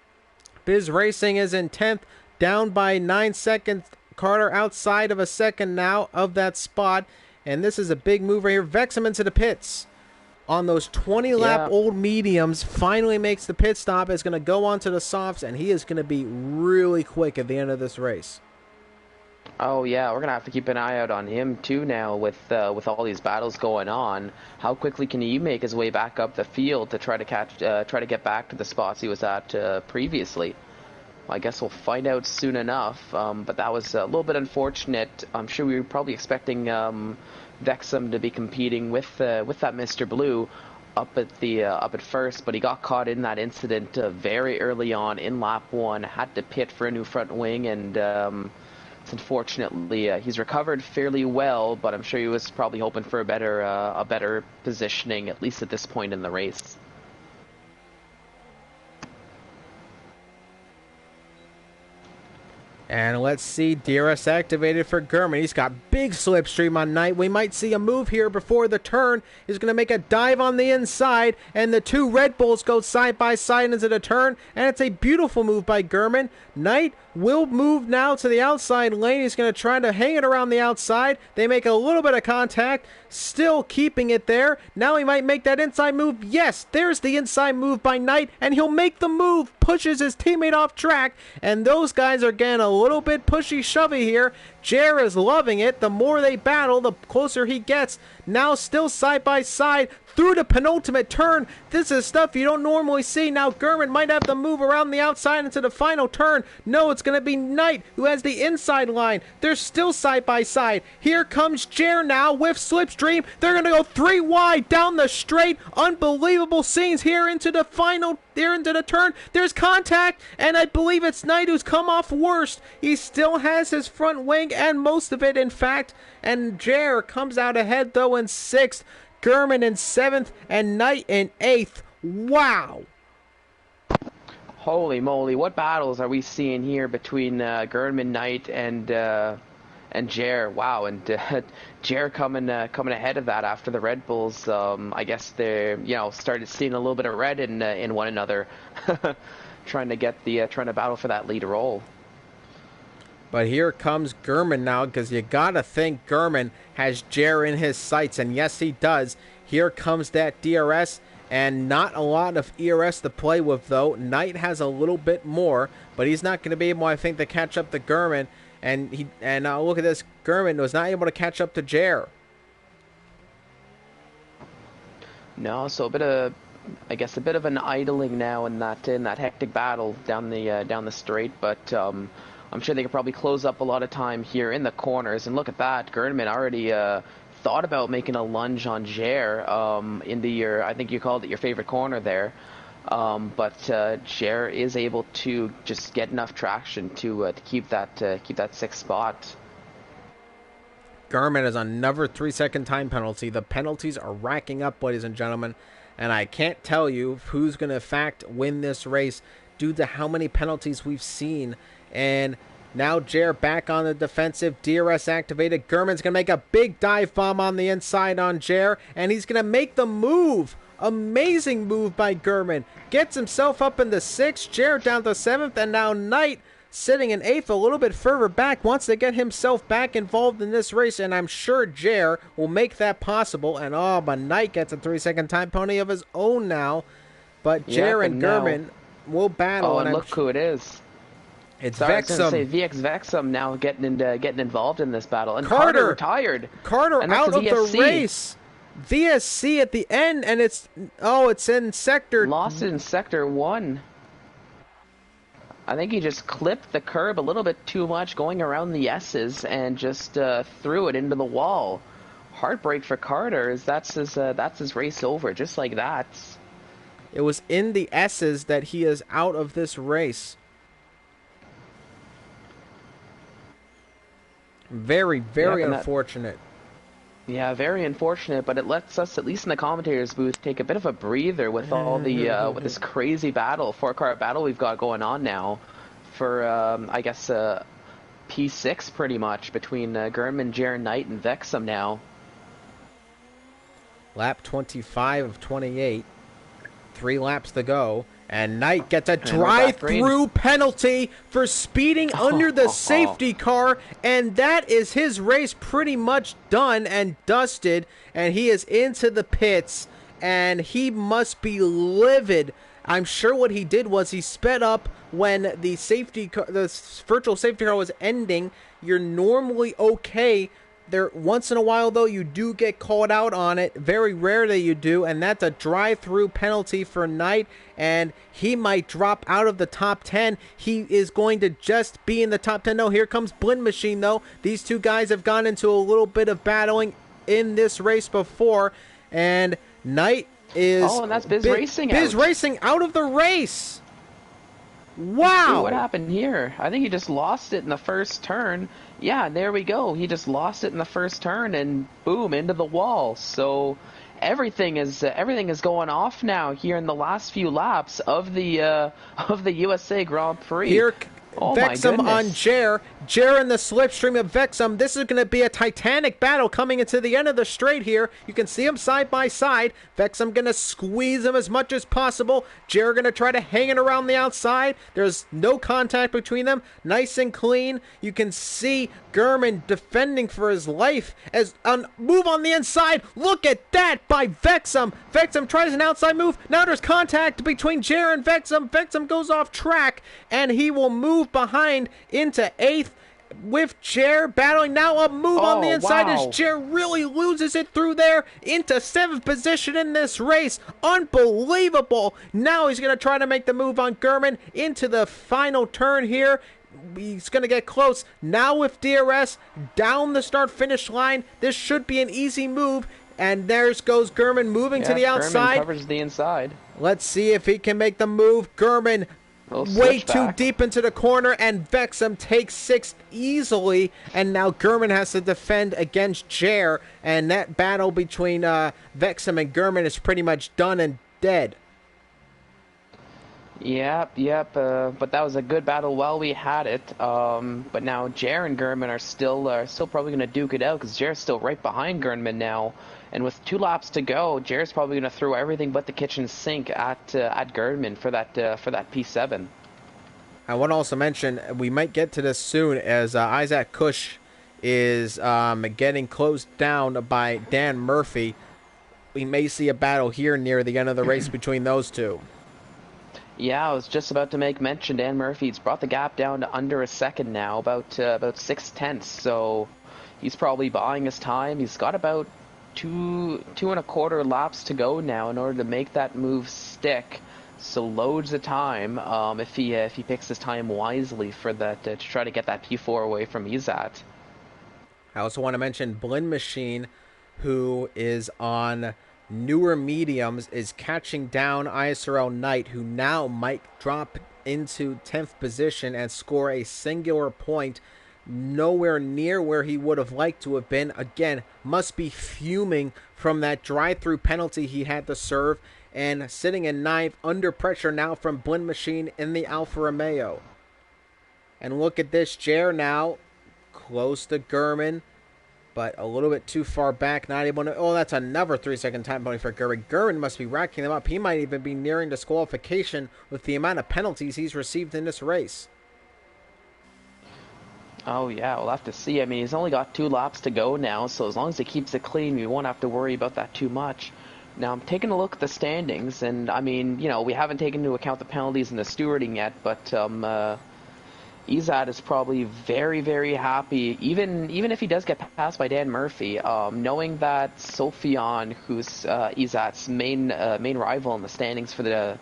Biz Racing is in 10th, down by 9 seconds. Carter outside of a second now of that spot. And this is a big move right here. Vexum into the pits on those 20-lap old mediums, finally makes the pit stop, is going to go on to the softs, and he is going to be really quick at the end of this race. Oh yeah, we're going to have to keep an eye out on him too now with all these battles going on. How quickly can he make his way back up the field to try to get back to the spots he was at previously? Well, I guess we'll find out soon enough, but that was a little bit unfortunate. I'm sure we were probably expecting Vexum to be competing with that Mr. Blue up at first, but he got caught in that incident very early on in lap 1, had to pit for a new front wing, and unfortunately he's recovered fairly well, but I'm sure he was probably hoping for a better positioning, at least at this point in the race. And let's see, DRS activated for Gurman. He's got big slipstream on Knight. We might see a move here before the turn. He's going to make a dive on the inside, and the two Red Bulls go side by side into the turn, and it's a beautiful move by Gurman. Knight will move now to the outside lane. He's going to try to hang it around the outside. They make a little bit of contact, still keeping it there. Now he might make that inside move. Yes, there's the inside move by Knight, and he'll make the move, pushes his teammate off track, and those guys are getting a little bit pushy-shovey here. Jer is loving it. The more they battle, the closer he gets. Now still side by side through the penultimate turn. This is stuff you don't normally see. Now Gurman might have to move around the outside into the final turn. No, it's going to be Knight who has the inside line. They're still side by side. Here comes Jer now with Slipstream. They're going to go 3 wide down the straight. Unbelievable scenes here into the final, here into the turn. There's contact, and I believe it's Knight who's come off worst. He still has his front wing and most of it, in fact. And Jer comes out ahead, though, in 6th. Gurman in 7th, and Knight in 8th. Wow. Holy moly, what battles are we seeing here between Gurman, Knight, and Jer? Wow, and Jer coming ahead of that after the Red Bulls. I guess they started seeing a little bit of red in one another, trying to battle for that lead role. But here comes Gurman now, because you gotta think Gurman has Jer in his sights, and yes, he does. Here comes that DRS, and not a lot of ERS to play with, though. Knight has a little bit more, but he's not going to be able, I think, to catch up to Gurman. And look at this, Gurman was not able to catch up to Jer. No, so a bit of an idling now in that hectic battle down the straight, but I'm sure they could probably close up a lot of time here in the corners. And look at that, Gurman already thought about making a lunge on Jer into your, I think you called it your favorite corner there. But Jer is able to just get enough traction to keep that 6th spot. Gurman is another 3-second time penalty. The penalties are racking up, ladies and gentlemen, and I can't tell you who's going to in fact win this race due to how many penalties we've seen. And now Jer back on the defensive, DRS activated. Gurman's going to make a big dive bomb on the inside on Jer, and he's going to make the move. Amazing move by Gurman. Gets himself up into 6th, Jer down to 7th, and now Knight sitting in 8th, a little bit further back, wants to get himself back involved in this race, and I'm sure Jer will make that possible. And but Knight gets a 3-second time penalty of his own now. But Jer and Gurman will battle. Oh, and look who it is. It's Sorry, Vexum. I was going to say VX Vexum now getting involved in this battle. And Carter retired. Carter out of the race. VSC at the end, and it's in sector. Lost it in sector 1. I think he just clipped the curb a little bit too much going around the S's and just threw it into the wall. Heartbreak for Carter, as that's his race over, just like that. It was in the S's that he is out of this race. Very, very unfortunate. Yeah, very unfortunate, but it lets us, at least in the commentators booth, take a bit of a breather with all the with this crazy battle, 4-car battle we've got going on now for I guess P6 pretty much between Gurman, Jer, Knight, and Vexum now. Lap 25 of 28, 3 laps to go. And Knight gets a drive-through penalty for speeding under the safety car, and that is his race pretty much done and dusted, and he is into the pits, and he must be livid. I'm sure what he did was he sped up when the safety car, the virtual safety car was ending. You're normally okay. There, once in a while, though, you do get called out on it. Very rarely you do, and that's a drive-through penalty for Knight, and he might drop out of the top 10. He is going to just be in the top 10. No, here comes Blind Machine, though. These two guys have gone into a little bit of battling in this race before, and Knight is... Oh, and that's Biz Racing Biz Racing out of the race! Wow! Ooh, what happened here? I think he just lost it in the first turn. Yeah, there we go. He just lost it in the first turn, and boom, into the wall. So everything is going off now here in the last few laps of the USA Grand Prix. Oh my Vexum on goodness. Jer. Jer in the slipstream of Vexum. This is going to be a titanic battle coming into the end of the straight here. You can see them side by side. Vexum going to squeeze him as much as possible. Jer going to try to hang it around the outside. There's no contact between them. Nice and clean. You can see Gurman defending for his life as a move on the inside. Look at that by Vexum. Vexum tries an outside move. Now there's contact between Jer and Vexum. Vexum goes off track and he will move behind into 8th with Jer battling. Now a move on the inside as Jer really loses it through there into 7th position in this race. Unbelievable. Now he's going to try to make the move on Gurman into the final turn here. He's going to get close. Now with DRS down the start-finish line, this should be an easy move. And there goes Gurman moving to the outside. Gurman covers the inside. Let's see if he can make the move. Gurman way too deep into the corner, and Vexum takes 6th easily. And now Gurman has to defend against Jer. And that battle between Vexum and Gurman is pretty much done and dead. Yep. But that was a good battle while we had it. But now Jer and Gurman are still probably going to duke it out because Jer's still right behind Gurman now. And with 2 laps to go, Jer's probably going to throw everything but the kitchen sink at Gurman for that P7. I want to also mention we might get to this soon as Isaac Kush is getting closed down by Dan Murphy. We may see a battle here near the end of the race between those two. Yeah, I was just about to make mention. Dan Murphy's brought the gap down to under a second now, about 6/10. So he's probably buying his time. He's got about two and a quarter laps to go now in order to make that move stick. So loads of time if he picks his time wisely for that to try to get that P4 away from Izat. I also want to mention Blend Machine, who is on newer mediums, is catching down ISRL Knight, who now might drop into 10th position and score a singular point. Nowhere near where he would have liked to have been. Again, must be fuming from that drive-through penalty he had to serve, and sitting in 9th under pressure now from Blend Machine in the Alfa Romeo. And look at this, Jer now close to Gurman, but a little bit too far back, not able to... Oh, that's another 3-second time penalty for Gurman. Gurman must be racking them up. He might even be nearing disqualification with the amount of penalties he's received in this race. Oh, yeah, we'll have to see. I mean, he's only got 2 laps to go now, so as long as he keeps it clean, we won't have to worry about that too much. Now, I'm taking a look at the standings, and, I mean, you know, we haven't taken into account the penalties and the stewarding yet, but Izat is probably very, very happy, even if he does get passed by Dan Murphy, knowing that Sophion, who's Izat's main rival in the standings for the...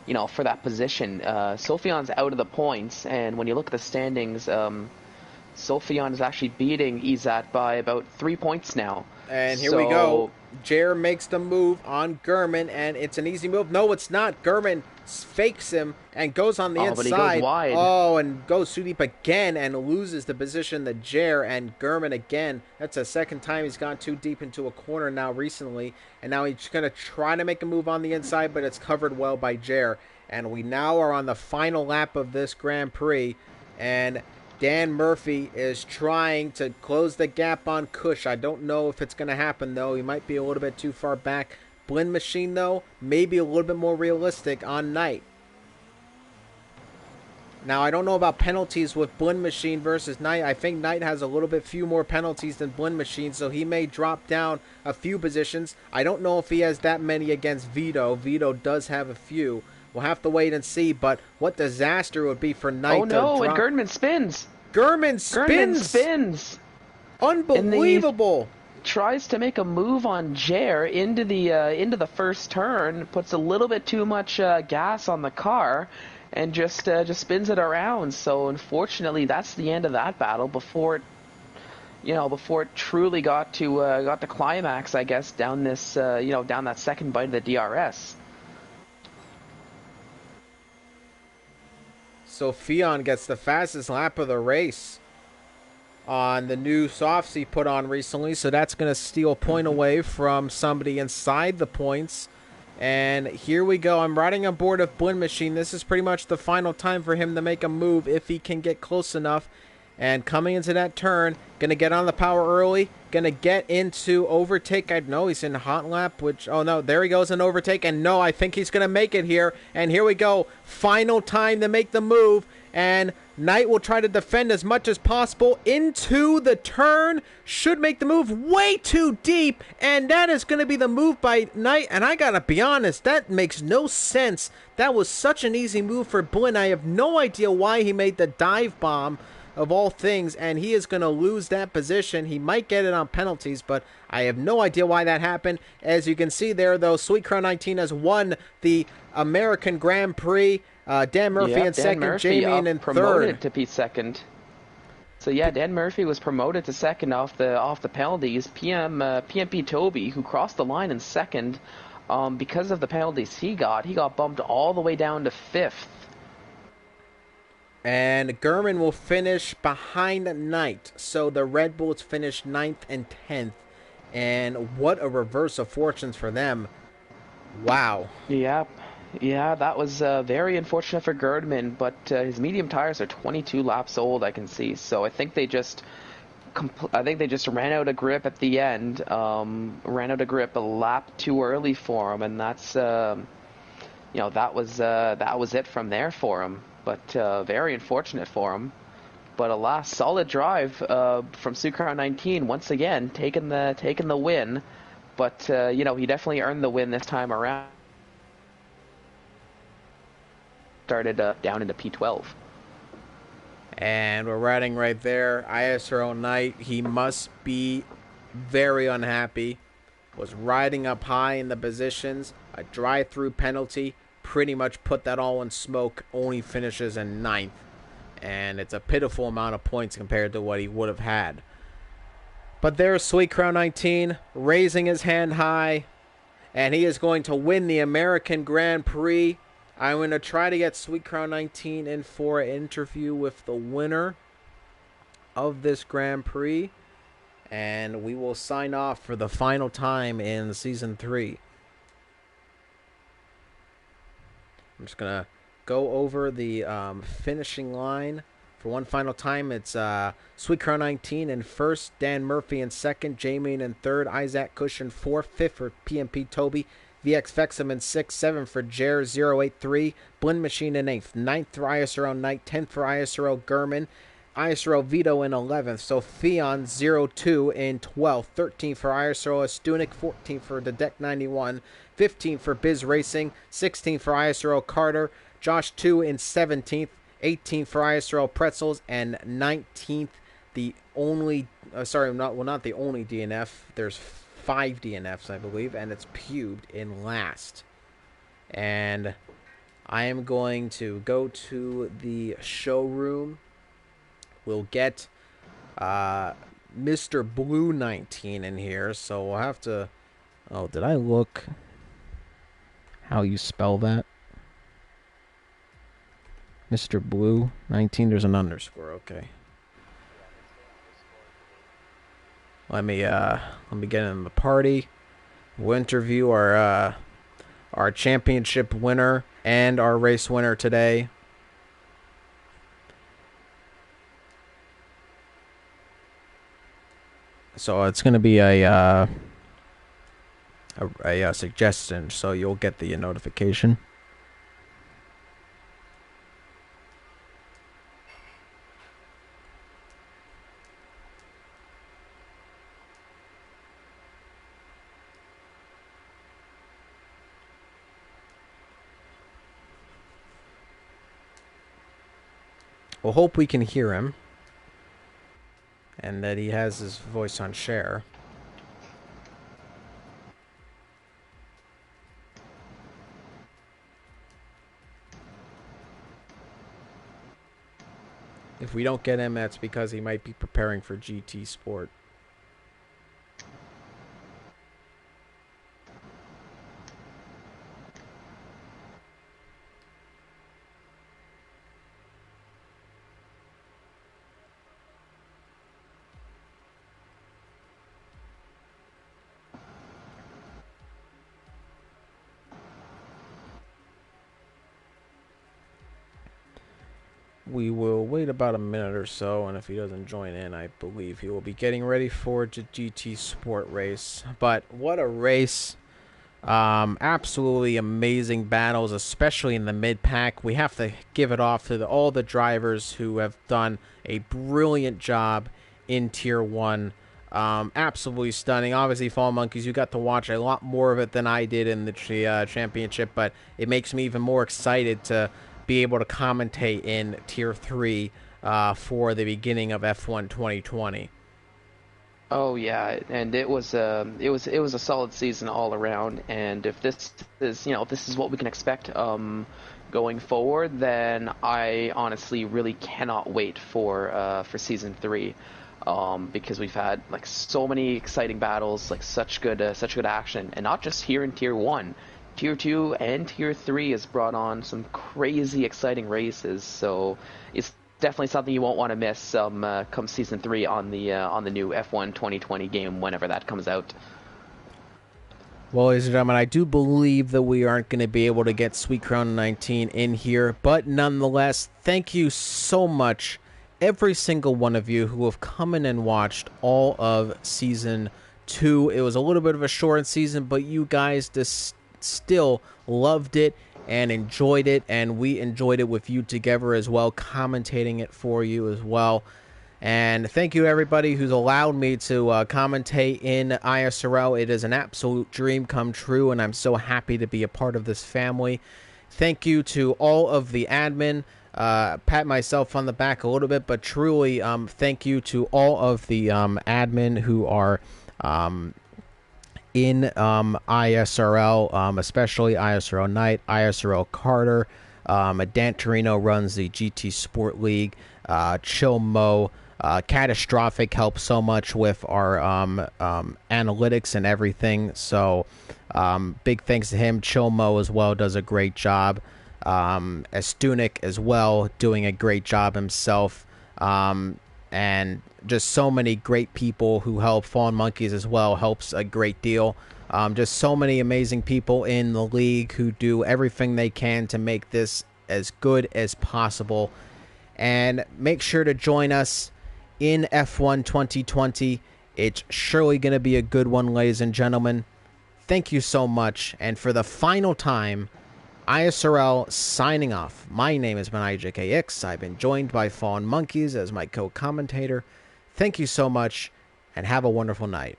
You know, for that position, Sophion's out of the points, and when you look at the standings, Sophion is actually beating Izat by about 3 points now. And here we go. Jer makes the move on Gurman, and it's an easy move. No, it's not. Gurman fakes him and goes on the inside. But he goes wide. Oh, and goes too deep again and loses the position to Jer, and Gurman again. That's the second time he's gone too deep into a corner now recently. And now he's going to try to make a move on the inside, but it's covered well by Jer. And we now are on the final lap of this Grand Prix, and Dan Murphy is trying to close the gap on Kush. I don't know if it's going to happen, though. He might be a little bit too far back. Blend Machine, though, maybe a little bit more realistic on Knight. Now, I don't know about penalties with Blend Machine versus Knight. I think Knight has a little bit few more penalties than Blend Machine, so he may drop down a few positions. I don't know if he has that many against Vito. Vito does have a few. We'll have to wait and see, but what disaster it would be for Knight to drop. Oh, no, and Gurman spins. Gurman spins. Unbelievable. Tries to make a move on Jer into the first turn, puts a little bit too much gas on the car, and just spins it around. So unfortunately, that's the end of that battle before it truly got to climax, I guess, down this down that second bite of the DRS. So Fion gets the fastest lap of the race on the new softs he put on recently. So that's going to steal a point away from somebody inside the points. And here we go. I'm riding on board of Blend Machine. This is pretty much the final time for him to make a move if he can get close enough. And coming into that turn, going to get on the power early. Going to get into overtake. I know he's in hot lap, which, oh no, there he goes in overtake. And no, I think he's going to make it here. And here we go. Final time to make the move. And Knight will try to defend as much as possible into the turn. Should make the move way too deep. And that is going to be the move by Knight. And I got to be honest, that makes no sense. That was such an easy move for Blinn. I have no idea why he made the dive bomb of all things, and he is going to lose that position. He might get it on penalties, but I have no idea why that happened. As you can see there, though, Sweet Crown 19 has won the American Grand Prix. Dan Murphy in second, Jamie in promoted third. to be second. So yeah, Dan Murphy was promoted to second off the penalties. PMP Toby, who crossed the line in second, because of the penalties he got bumped all the way down to fifth. And Gurman will finish behind Knight. So the Red Bulls finished 9th and 10th. And what a reverse of fortunes for them. Wow. Yeah, that was very unfortunate for Gerdman, but his medium tires are 22 laps old, I can see. So I think they just ran out of grip at the end. Ran out of grip a lap too early for him, and that's that was it from there for him. But very unfortunate for him. But alas, solid drive from Sucrown 19 once again, taking the win. But he definitely earned the win this time around. Started down into P12. And we're riding right there. ISRL Knight, he must be very unhappy. Was riding up high in the positions. A drive-through penalty pretty much put that all in smoke. Only finishes in 9th. And it's a pitiful amount of points compared to what he would have had. But there's Sweet Crown 19 raising his hand high. And he is going to win the American Grand Prix. I'm going to try to get Sweet Crown 19 in for an interview with the winner of this Grand Prix. And we will sign off for the final time in Season 3. I'm just going to go over the finishing line. For one final time, it's Sweet Crown 19 in first, Dan Murphy in second, Jamie in third, Isaac Cush in fourth, fifth for PMP Toby, VX Fexum in 6th, 7th for Jer 083, Blend Machine in 8th, 9th for ISRL Knight, 10th for ISRL Gurman, ISRL Vito in 11th, so Theon 02 in 12th, 13th for ISRL Stunik, 14th for the Deck 91, 15th for Biz Racing, 16th for ISRL Carter, Josh 2 in 17th, 18th for ISRL Pretzels, and 19th, the only, not the only DNF, there's 5 DNFs, I believe, and it's Pubed in last. And I am going to go to the showroom. We'll get Mr. Blue 19 in here, so we'll have to... Oh, did I look how you spell that? Mr. Blue 19, there's an underscore, okay. Let me get in the party. We'll interview our championship winner and our race winner today. So it's going to be a suggestion, so you'll get the notification. We'll hope we can hear him. And that he has his voice on share. If we don't get him, that's because he might be preparing for GT Sport. we will wait about a minute or so, and if he doesn't join in, I believe he will be getting ready for the GT Sport race. But what a race. Absolutely amazing battles, especially in the mid-pack. We have to give it off to all the drivers who have done a brilliant job in Tier 1. Absolutely stunning. Obviously, Fall Monkeys, you got to watch a lot more of it than I did in the championship, but it makes me even more excited to be able to commentate in Tier 3 for the beginning of F1 2020. Oh yeah, and it was a solid season all around. And if this is if this is what we can expect going forward, then I honestly really cannot wait for season 3, because we've had like so many exciting battles, like such good action, and not just here in Tier 1. Tier 2 and Tier 3 has brought on some crazy exciting races, so it's definitely something you won't want to miss come season 3 on the new F1 2020 game whenever that comes out. Well, ladies and gentlemen, I do believe that we aren't going to be able to get Sweet Crown 19 in here, but nonetheless, thank you so much, every single one of you who have come in and watched all of Season 2. It was a little bit of a short season, but you guys still loved it and enjoyed it, and we enjoyed it with you together as well, commentating it for you as well. And thank you everybody who's allowed me to commentate in ISRL. It is an absolute dream come true, and I'm so happy to be a part of this family. Thank you to all of the admin. Pat myself on the back a little bit, but truly thank you to all of the admin who are in ISRL, especially ISRL Knight, ISRL Carter. Dan Torino runs the GT Sport League. Chill Mo. Catastrophic helps so much with our analytics and everything. So big thanks to him. Chill Mo as well does a great job. Estunik as well doing a great job himself. And just so many great people who help. Fallen Monkeys as well helps a great deal. Just so many amazing people in the league who do everything they can to make this as good as possible. And make sure to join us in F1 2020. It's surely going to be a good one, ladies and gentlemen. Thank you so much. And for the final time, ISRL signing off. My name has been IJKX. I've been joined by Fallen Monkeys as my co-commentator. Thank you so much, and have a wonderful night.